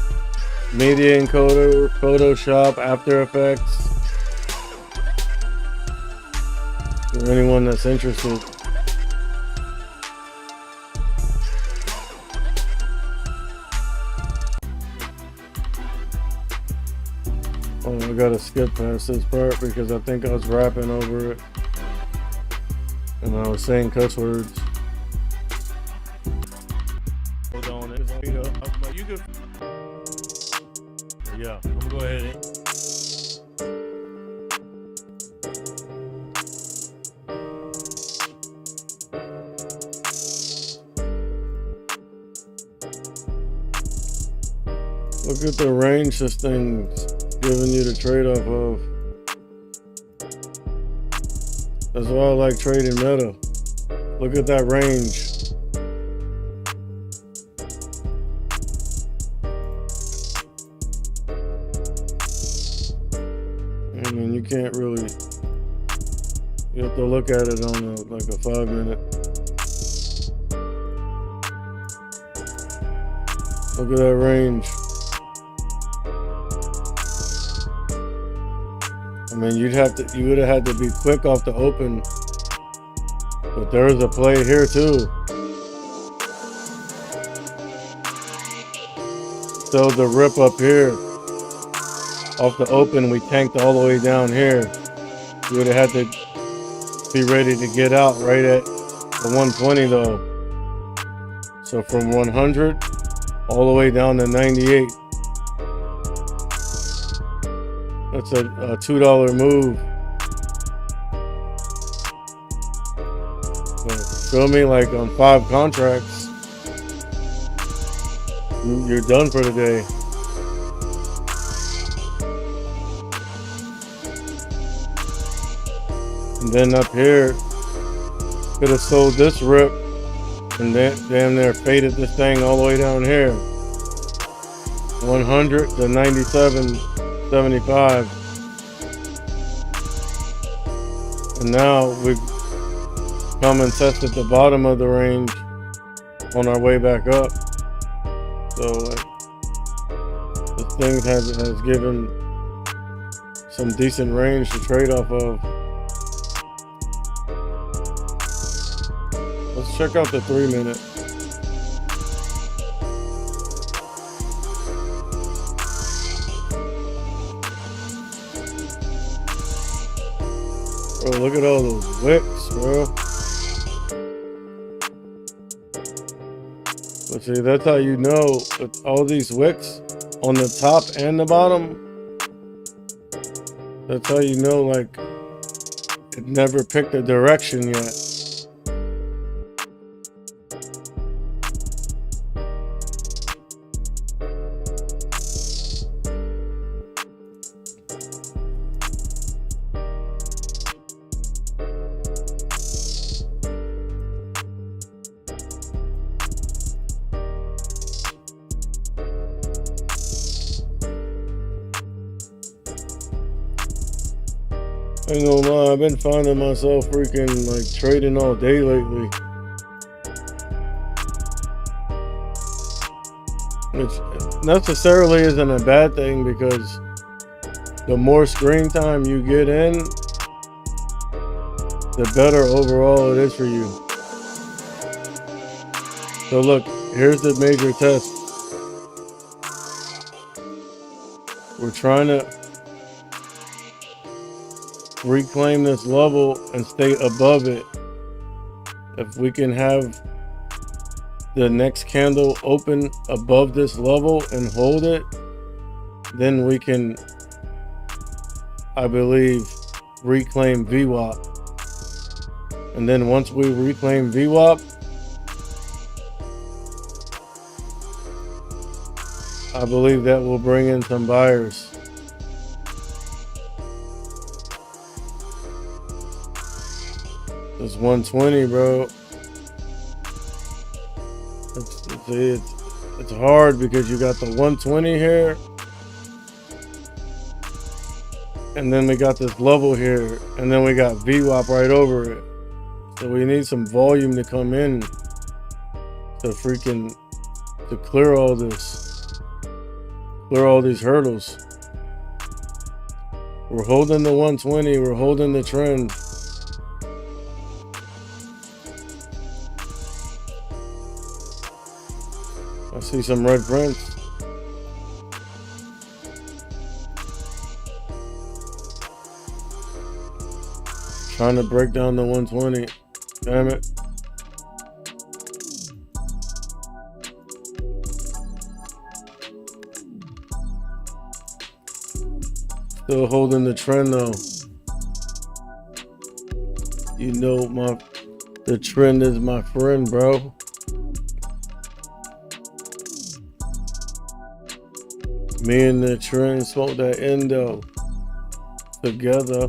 Media Encoder, Photoshop, After Effects. For anyone that's interested. Oh, I gotta skip past this part because I think I was rapping over it. And I was saying cuss words. Hold on, you could. Yeah, I'm gonna go ahead and. Look at the range this thing's giving you the trade-off of. That's why I like trading meta. Look at that range. I mean, you can't really. You have to look at it on like a 5-minute. Look at that range. I mean, you would have had to be quick off the open, but there's a play here too. So the rip up here, off the open, we tanked all the way down here. You would have had to be ready to get out right at the 120 though. So from 100 all the way down to 98. That's a $2 move. But feel me, like on 5 contracts, you're done for the day. And then up here, could have sold this rip and then damn near faded this thing all the way down here. 100 to 97.75. And now we've come and tested the bottom of the range on our way back up. So like, this thing has given some decent range to trade off of. Let's check out the 3 minute. Bro, look at all those wicks, bro. But see, that's how you know with all these wicks on the top and the bottom. That's how you know, like, it never picked a direction yet. I ain't gonna lie, I've been finding myself freaking like trading all day lately. Which necessarily isn't a bad thing because the more screen time you get in, the better overall it is for you. So look, here's the major test. We're trying to reclaim this level and stay above it. If we can have the next candle open above this level and hold it, then we can, I believe, reclaim VWAP. And then once we reclaim VWAP, I believe that will bring in some buyers. It's 120, bro. It's hard because you got the 120 here, and then we got this level here, and then we got VWAP right over it. So we need some volume to come in to clear all this, clear all these hurdles. We're holding the 120, we're holding the trend. I see some red prints. Trying to break down the 120. Damn it. Still holding the trend though. You know the trend is my friend, bro. Me and the trend smoked that endo together.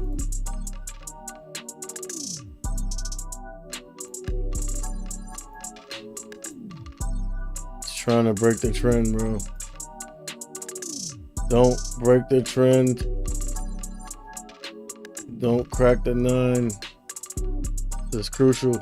It's trying to break the trend, bro. Don't break the trend. Don't crack the 9. That's crucial.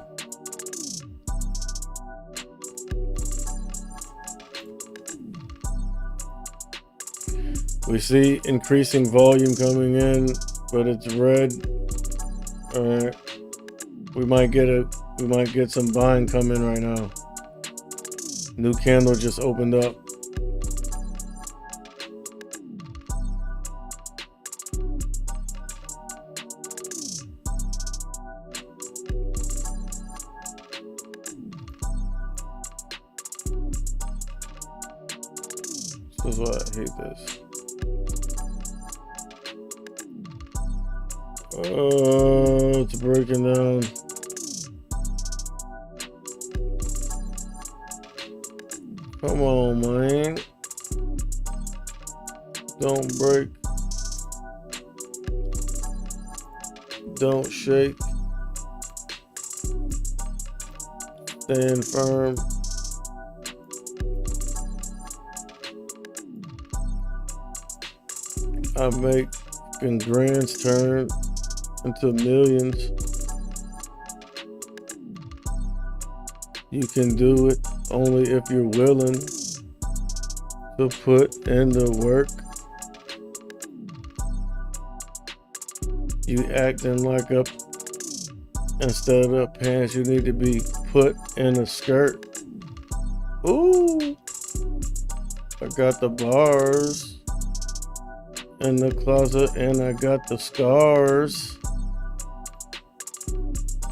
We see increasing volume coming in, but it's red. All right, we might get some buying coming right now. New candle just opened up. This is why I hate this. It's breaking down. Come on, man. Don't break. Don't shake. Stand firm. I make grands turn into millions. You can do it only if you're willing to put in the work. You acting like a Instead of the pants, you need to be put in a skirt. Ooh, I got the bars in the closet and I got the scars.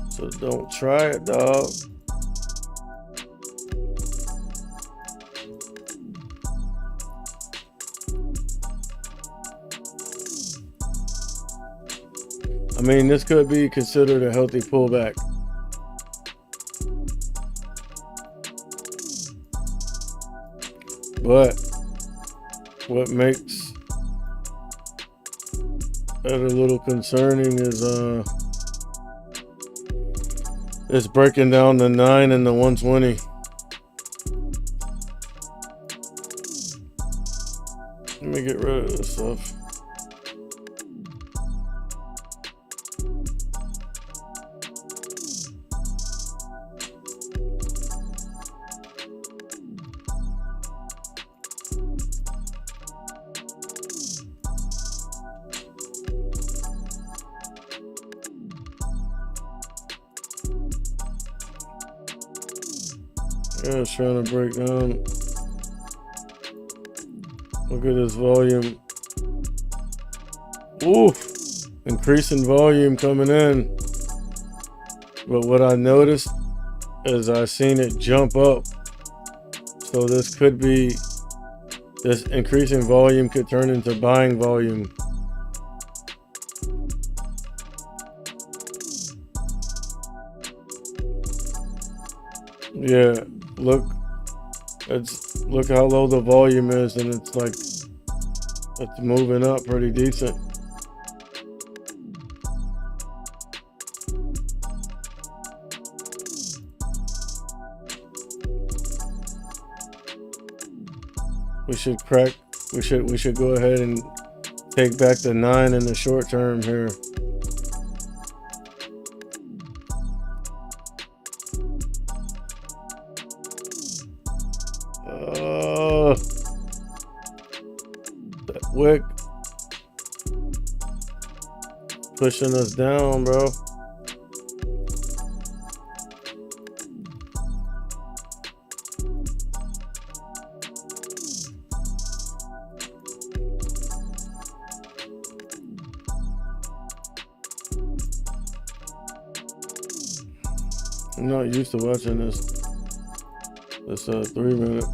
So don't try it, dog. I mean, this could be considered a healthy pullback. But what makes it a little concerning is it's breaking down the 9 and the 120. Let me get rid of this stuff. Yeah, it's trying to break down. Look at this volume. Oof, increasing volume coming in. But what I noticed is I seen it jump up. So this could be, this increasing volume could turn into buying volume. Yeah, look how low the volume is, and it's like it's moving up pretty decent. We should go ahead and take back the 9 in the short term here. That wick pushing us down, bro. I'm not used to watching this 3-minute.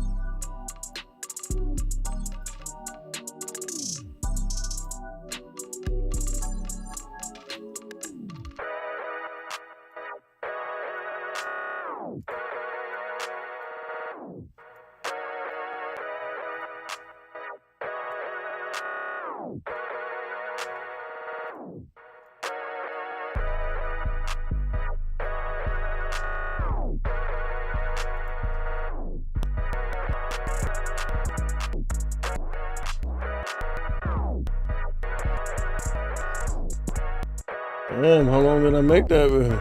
Damn, how long did I make that video?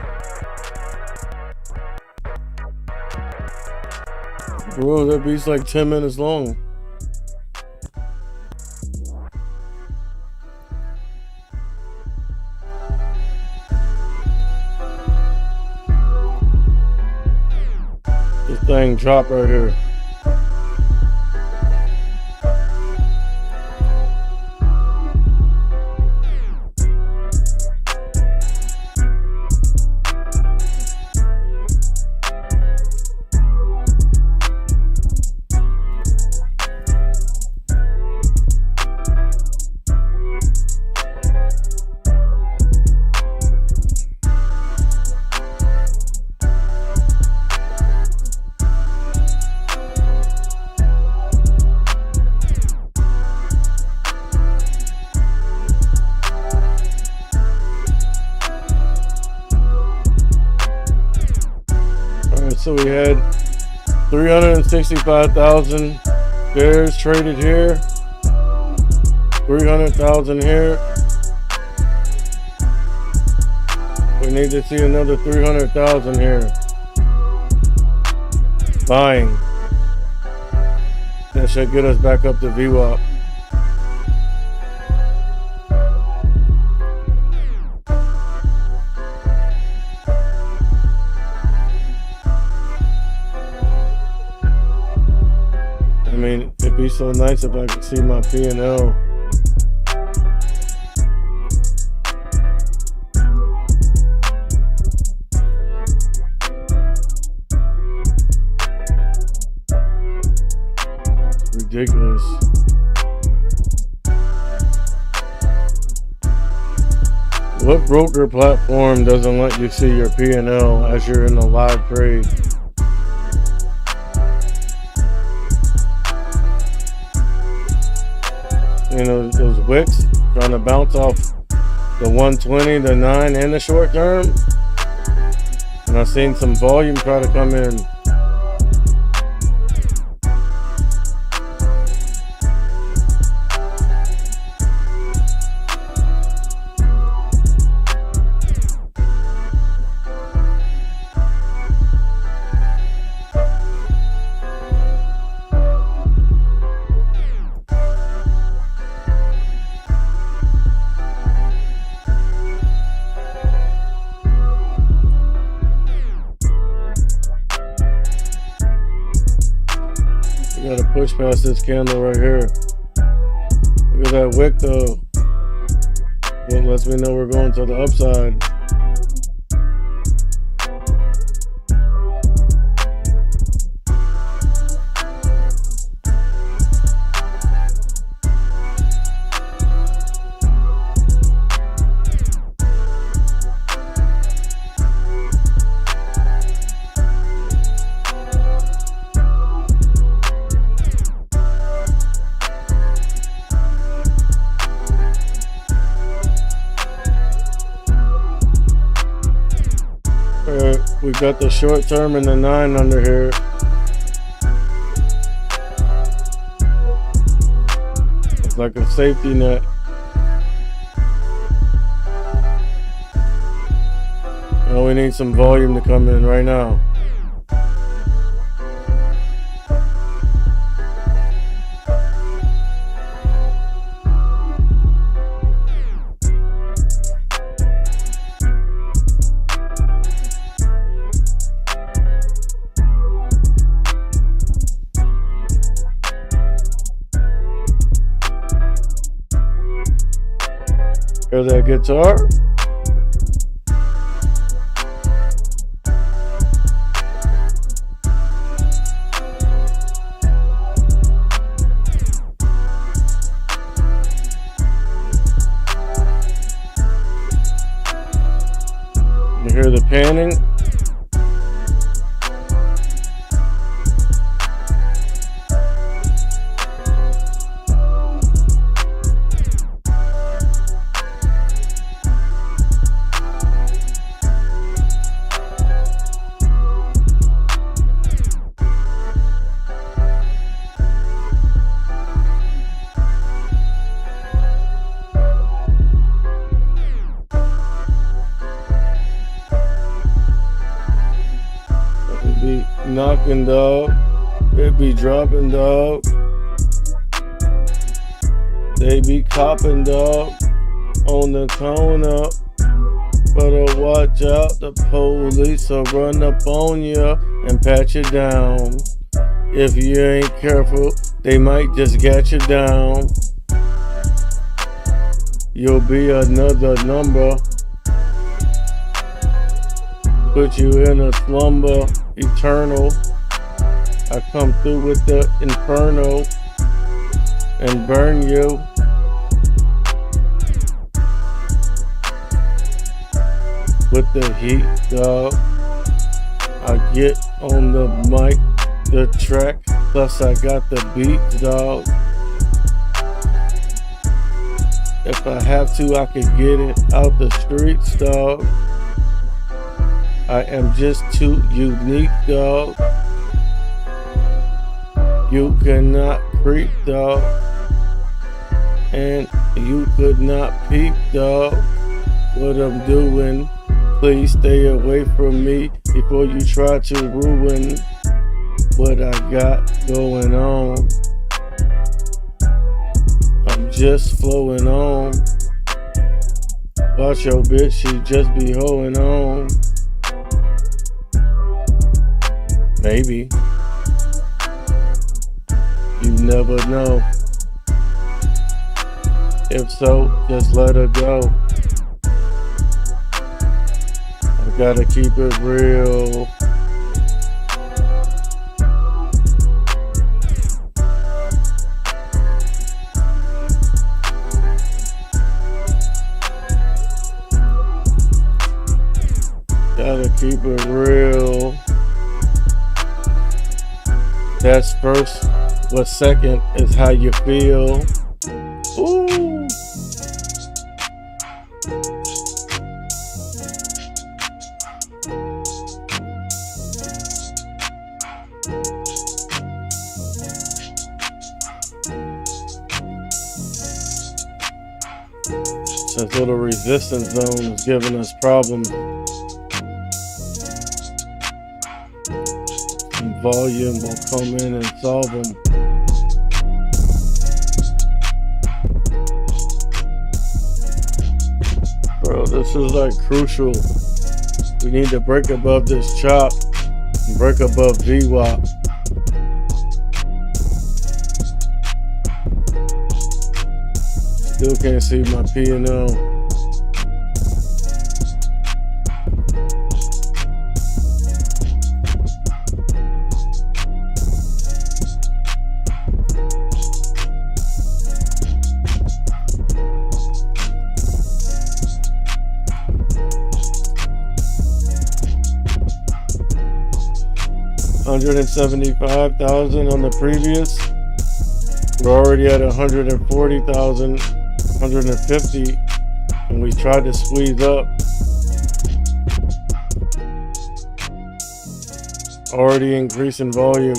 Bro, that beat's like 10 minutes long. This thing dropped right here. So we had 365,000 shares traded here, 300,000 here. We need to see another 300,000 here. Buying. That should get us back up to VWAP. so nice if I could see my P&L. It's ridiculous. What broker platform doesn't let you see your P&L as you're in a live trade? You know, those wicks trying to bounce off the 120, the 9, and the short term. And I've seen some volume try to come in. We gotta push past this candle right here. Look at that wick though. It lets me know we're going to the upside. We got the short term and the 9 under here. It's like a safety net. Now we need some volume to come in right now. Hear that guitar? You hear the panning? Be knocking, dog. It be dropping, dog. They be copping, dog. On the tone up. Better watch out, the police will run up on you and pat you down. If you ain't careful, they might just get you down. You'll be another number. Put you in a slumber eternal. I come through with the inferno and burn you. With the heat, dog. I get on the mic, the track, plus I got the beat, dog. If I have to, I can get it out the streets, dog. I am just too unique, dog. You cannot creep, dog. And you could not peep, dog, what I'm doing. Please stay away from me before you try to ruin what I got going on. I'm just flowing on. Watch your bitch, she just be hoeing on. Maybe. You never know. If so, just let her go. I gotta keep it real. Gotta keep it real. That's first. What's second is how you feel. Ooh. This little resistance zone is giving us problems. And volume will come in and solve them. Bro, this is like crucial. We need to break above this chop and break above VWAP. Still can't see my P&L. $175,000 on the previous. We're already at 140,000, 150, and we tried to squeeze up. Already increasing volume.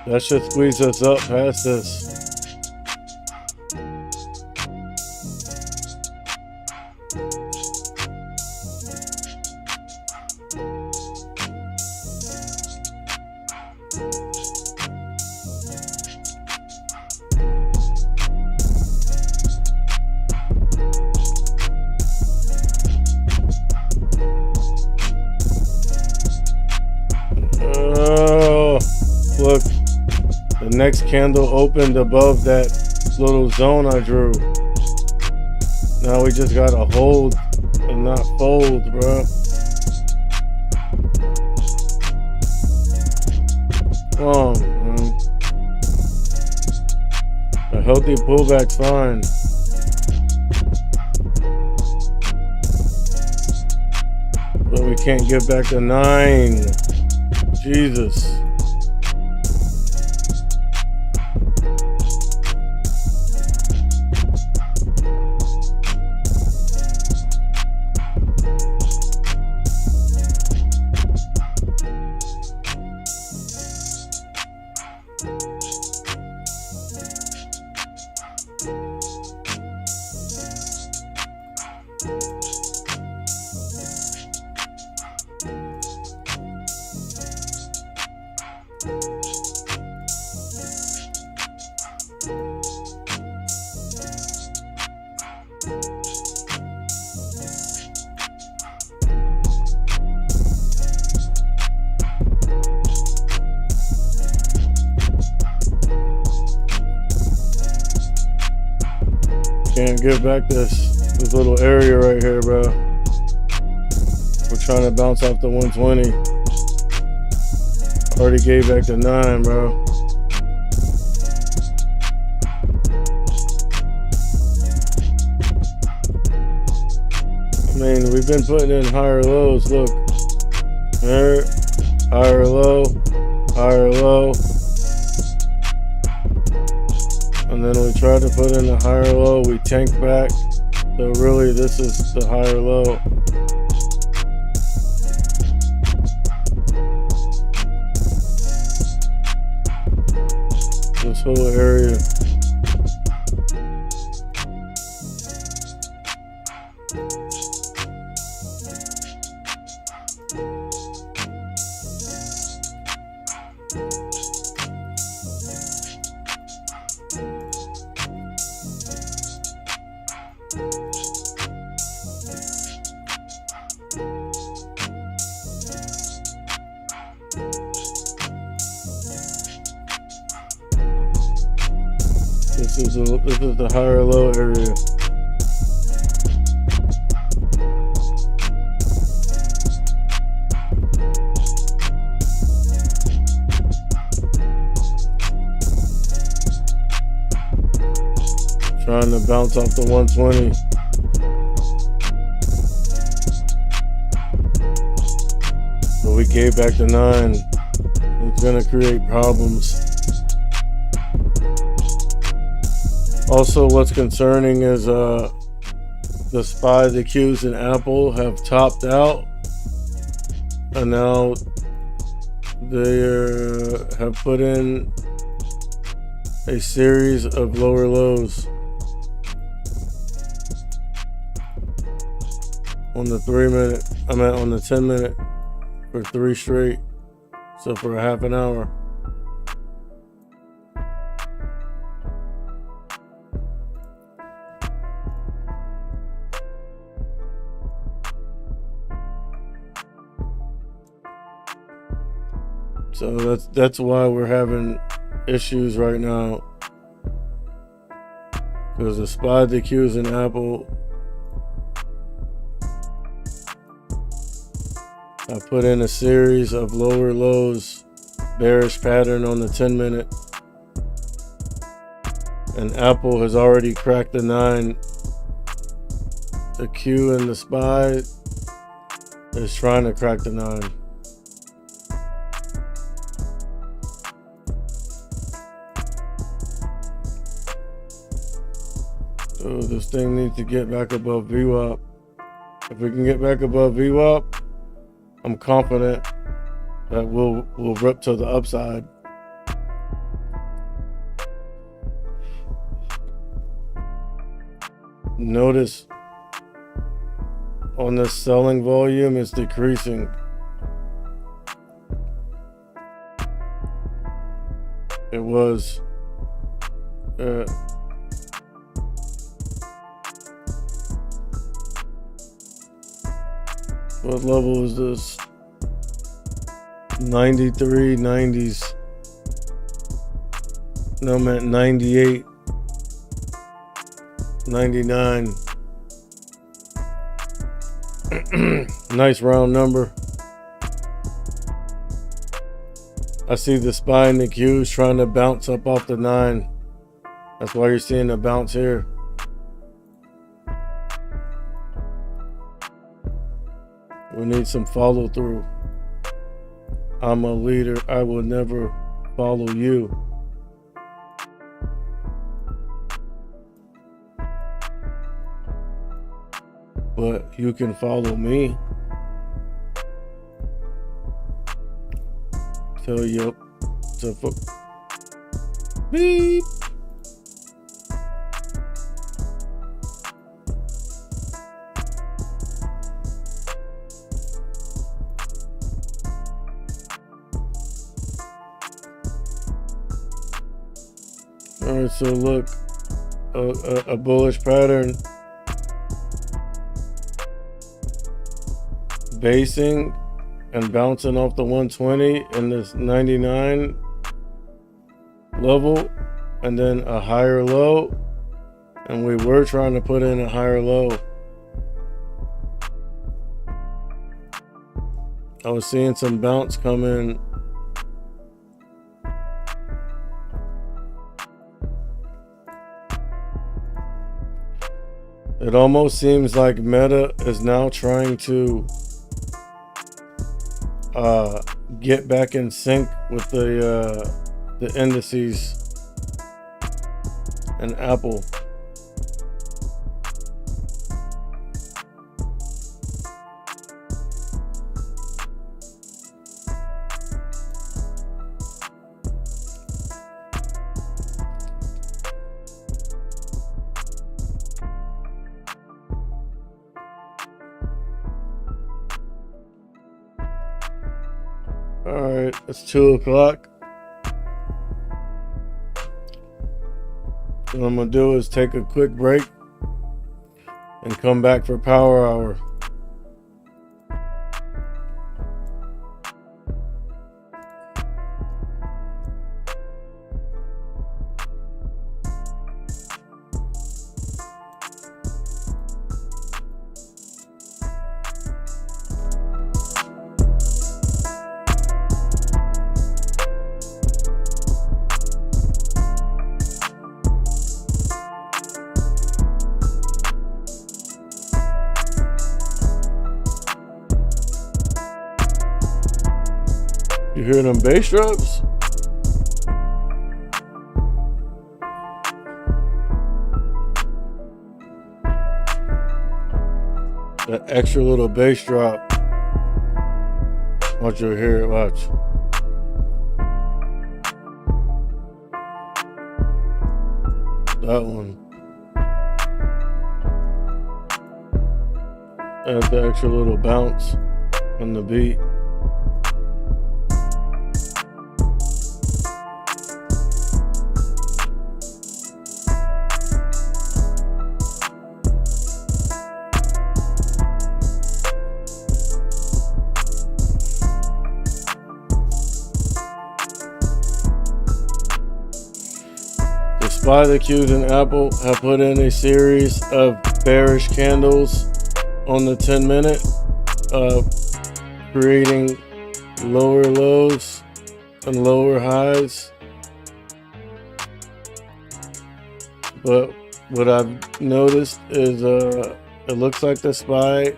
That should squeeze us up past this. Look, the next candle opened above that little zone I drew. Now we just gotta hold and not fold, bro. Come on, man. A healthy pullback's fine. But we can't get back to 9. Jesus. Can't get back this little area right here, bro. We're trying to bounce off the 120. Already gave back to 9, bro. I mean, we've been putting in higher lows. Look, there, higher low, higher low. And then we try to put in a higher low, we tank back. So really this is the higher low. This whole area. This is the higher low area. Trying to bounce off the 120. But we gave back the 9. It's gonna create problems. Also, what's concerning is the SPY, the Qs, and Apple have topped out, and now they have put in a series of lower lows on the 3-minute. On the 10-minute for 3 straight. So for a half an hour. So that's why we're having issues right now. Because the SPY, the Qs, and Apple, I put in a series of lower lows, bearish pattern on the 10-minute. And Apple has already cracked the 9. The Q and the SPY is trying to crack the 9. So this thing needs to get back above VWAP. If we can get back above VWAP, I'm confident that we'll rip to the upside. Notice on this selling volume, it's decreasing. It was what level is this? 93, 90s. No, I'm at 98, 99. Nice round number. I see the SPY and the Qs trying to bounce up off the 9. That's why you're seeing a bounce here. We need some follow through. I'm a leader. I will never follow you. But you can follow me. Tell you to beep. All right, so look, a bullish pattern, basing and bouncing off the 120 in this 99 level, and then a higher low, and we were trying to put in a higher low. I was seeing some bounce come in. It almost seems like Meta is now trying to get back in sync with the indices and Apple. All right, it's 2 o'clock. What I'm gonna do is take a quick break and come back for power hour. You hear them bass drops? That extra little bass drop. Watch you hear it, watch. That one. Adds the extra little bounce on the beat. Despite accusing Apple have put in a series of bearish candles on the 10-minute, creating lower lows and lower highs. But what I've noticed is it looks like the SPY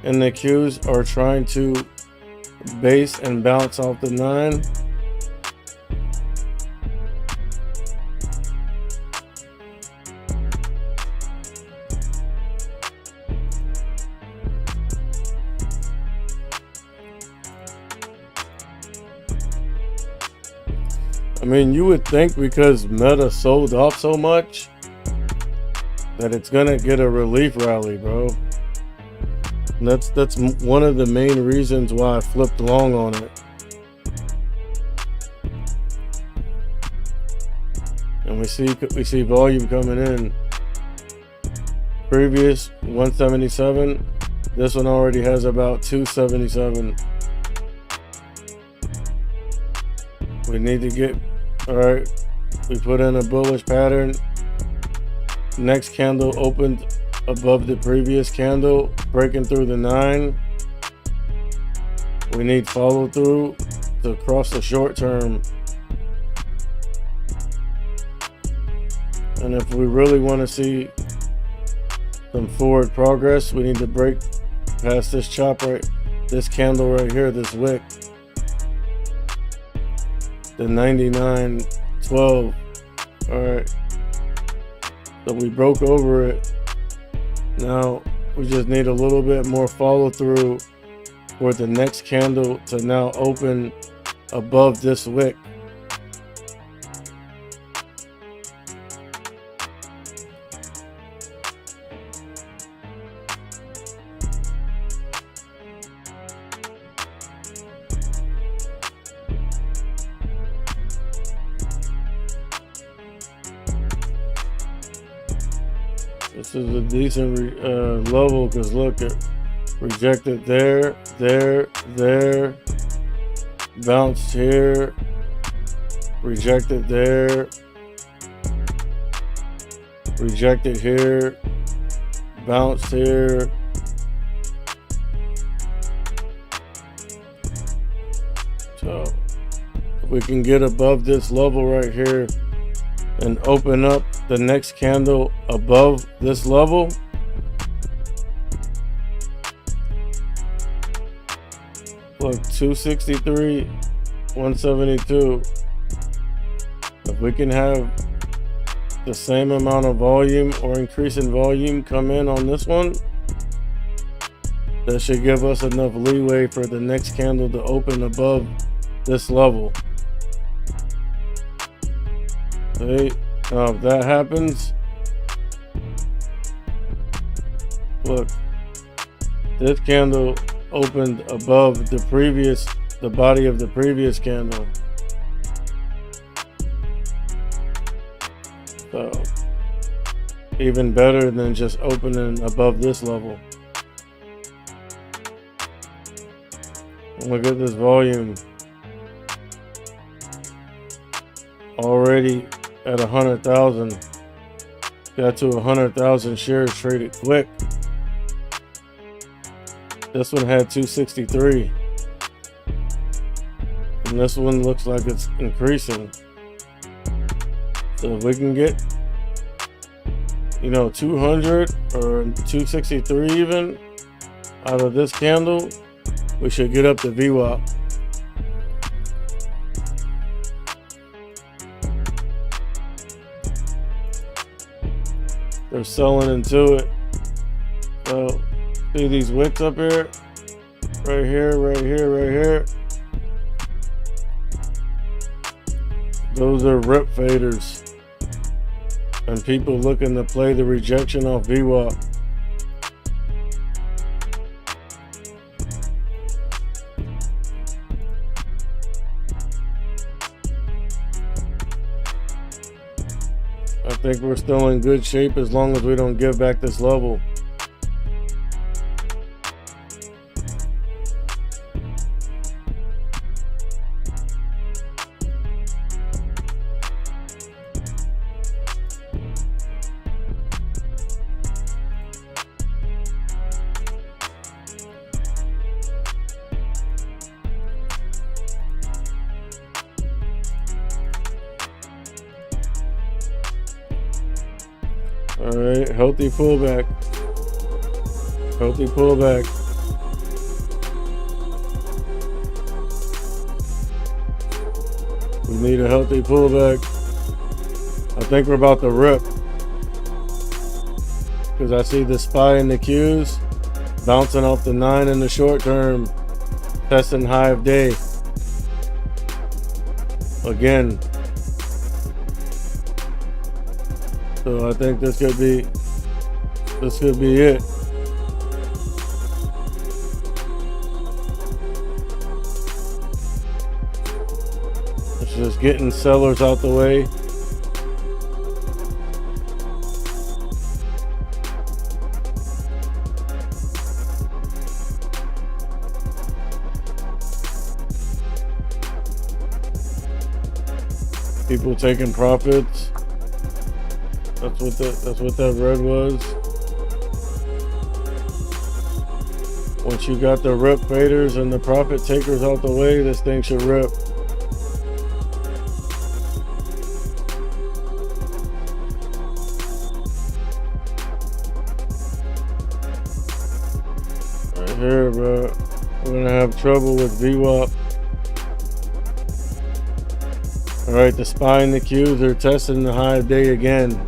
and the Qs are trying to base and bounce off the 9. I mean, you would think because Meta sold off so much that it's gonna get a relief rally, bro. And that's one of the main reasons why I flipped long on it. And we see volume coming in. Previous 177. This one already has about 277. We need to get, all right, we put in a bullish pattern. Next candle opened above the previous candle, breaking through the 9. We need follow through to cross the short term. And if we really want to see some forward progress, we need to break past this chop right, this candle right here, this wick. The 99.12. All right. So we broke over it. Now we just need a little bit more follow through for the next candle to now open above this wick. This is a decent level because look, it rejected there, bounced here, rejected there, rejected here, bounced here. So if we can get above this level right here and open up the next candle above this level, look, 263, 172. If we can have the same amount of volume or increase in volume come in on this one, that should give us enough leeway for the next candle to open above this level. Okay, now if that happens, look, this candle opened above the body of the previous candle. So even better than just opening above this level. Look at this volume. Already at 100,000. Got to 100,000 shares traded quick. This one had 263. And this one looks like it's increasing. So if we can get, 200 or 263 even out of this candle, we should get up to VWAP. they're selling into it. So see these wicks up here? Right here, right here, right here. Those are rip faders. And people looking to play the rejection off VWAP. I think we're still in good shape as long as we don't give back this level. All right, healthy pullback. Healthy pullback. We need a healthy pullback. I think we're about to rip. Because I see the SPY and the Qs bouncing off the 9 in the short term. Testing high of day. Again. So I think this could be it. It's just getting sellers out the way. People taking profits. That's what that red was. Once you got the rip faders and the profit takers out the way, this thing should rip. Right here, bro. We're gonna have trouble with VWAP. Alright, the SPY and the Qs are testing the high of day again.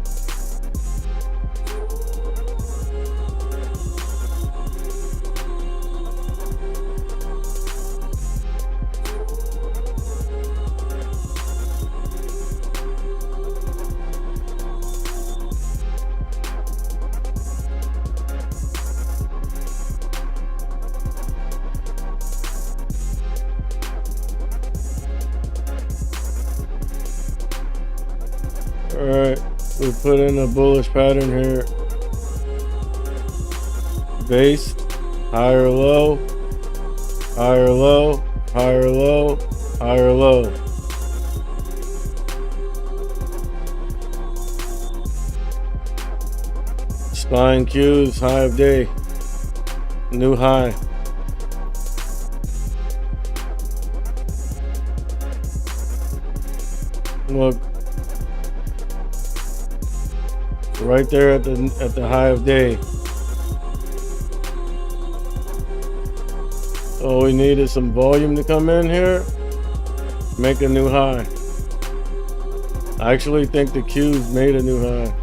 Alright, we put in a bullish pattern here. Base, higher low, higher low, higher low, higher low. SPY and Qs, high of day, new high. Look. Right there at the high of day. All we need is some volume to come in here, make a new high. I actually think the Qs made a new high.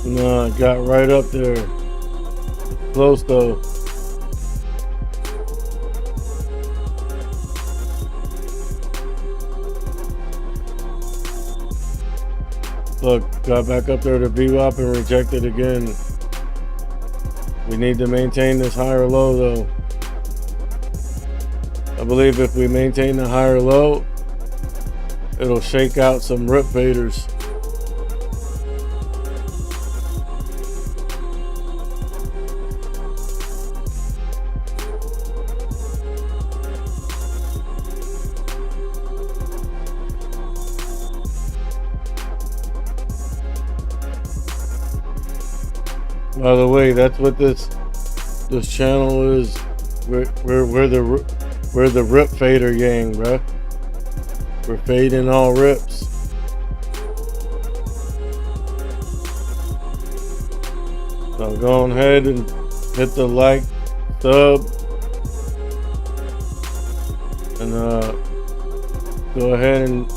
No, it got right up there. Close though. Look, got back up there to VWAP and rejected again. We need to maintain this higher low though. I believe if we maintain the higher low, it'll shake out some rip faders. By the way, that's what this channel is. We're the rip fader gang, bruh. We're fading all rips. So go ahead and hit the like, sub, and go ahead and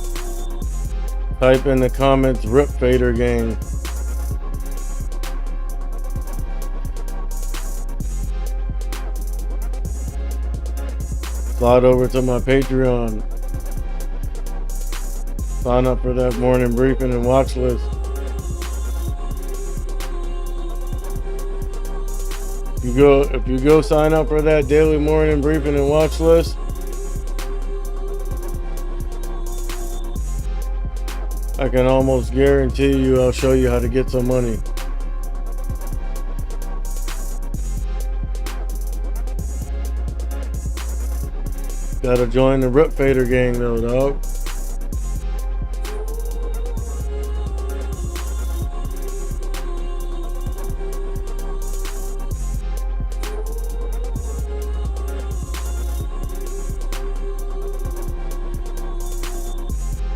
type in the comments Rip Fader Gang. Slide over to my Patreon. Sign up for that morning briefing and watch list. If you go sign up for that daily morning briefing and watch list, I can almost guarantee you I'll show you how to get some money. Gotta join the Rip Fader Gang though, dog.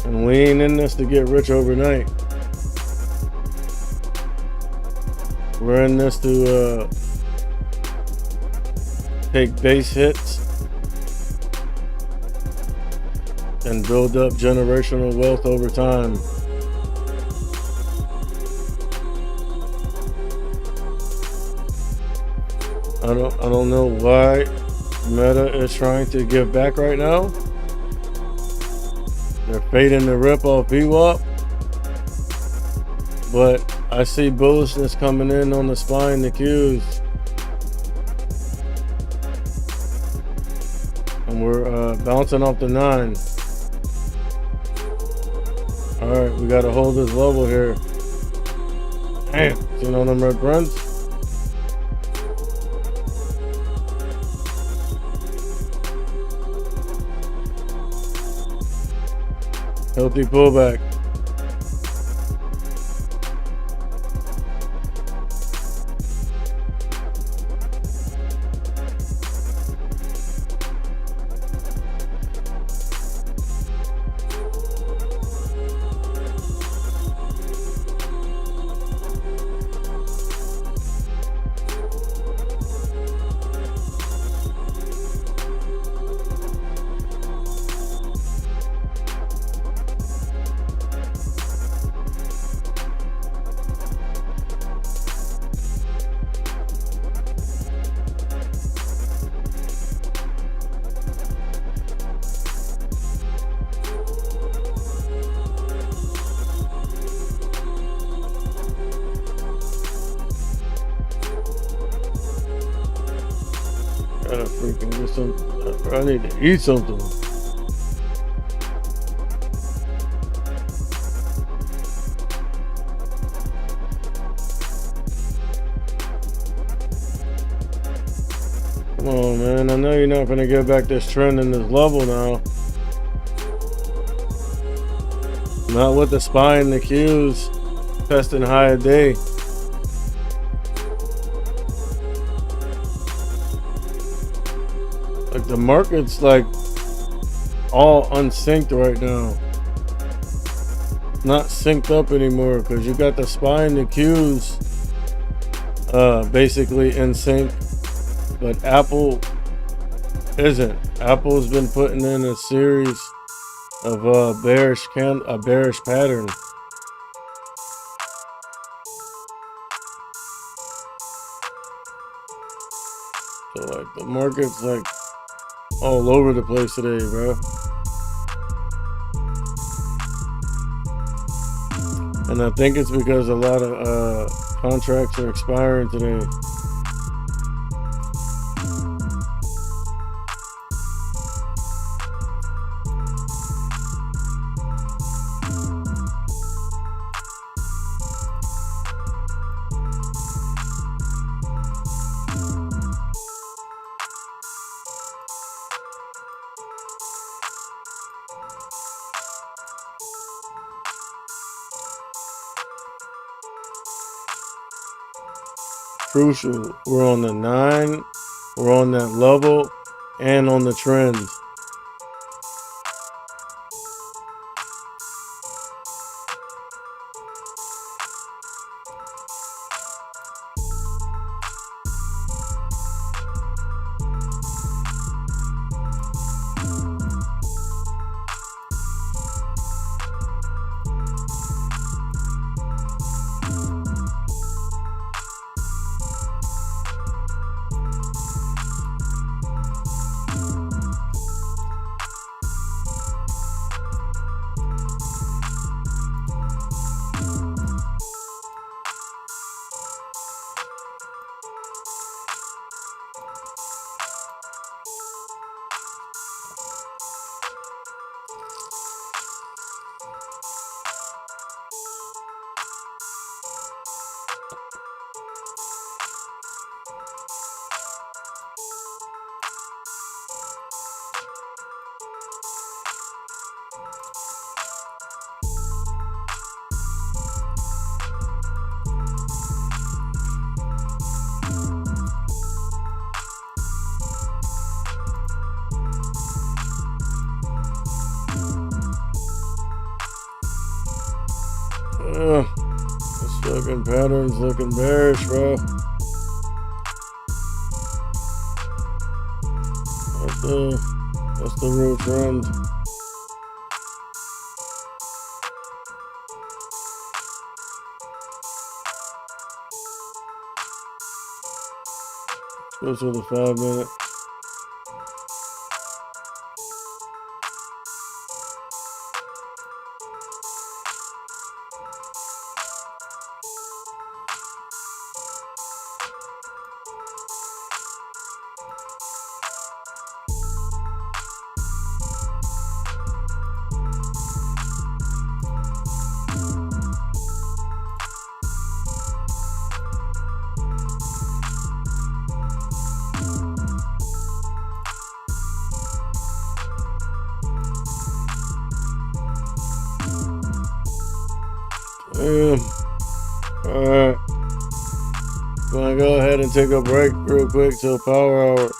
And we ain't in this to get rich overnight. We're in this to take base hits and build up generational wealth over time. I don't know why Meta is trying to give back right now. They're fading the rip off VWAP, but I see bullishness coming in on the spine, the Qs, and we're bouncing off the 9. All right, we got to hold this level here. Damn, seen on them red runs. Healthy pullback. Gotta freaking get some. I need to eat something. Come on, man. I know you're not gonna get back this trend in this level now. Not with the spine, the Qs testing high a day. Like the market's like all unsynced right now. Not synced up anymore because you got the spine, the Qs basically in sync, but Apple isn't. Apple's been putting in a series of bearish pattern. So like the market's like all over the place today, bro. And I think it's because a lot of contracts are expiring today. Crucial. We're on the 9, we're on that level, and on the trends. fucking pattern's looking bearish, bro. That's the real trend. Let's go to the 5 minute. Damn. Alright. Gonna go ahead and take a break real quick till power hour.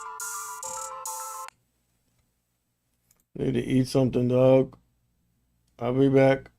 Need to eat something, dog. I'll be back.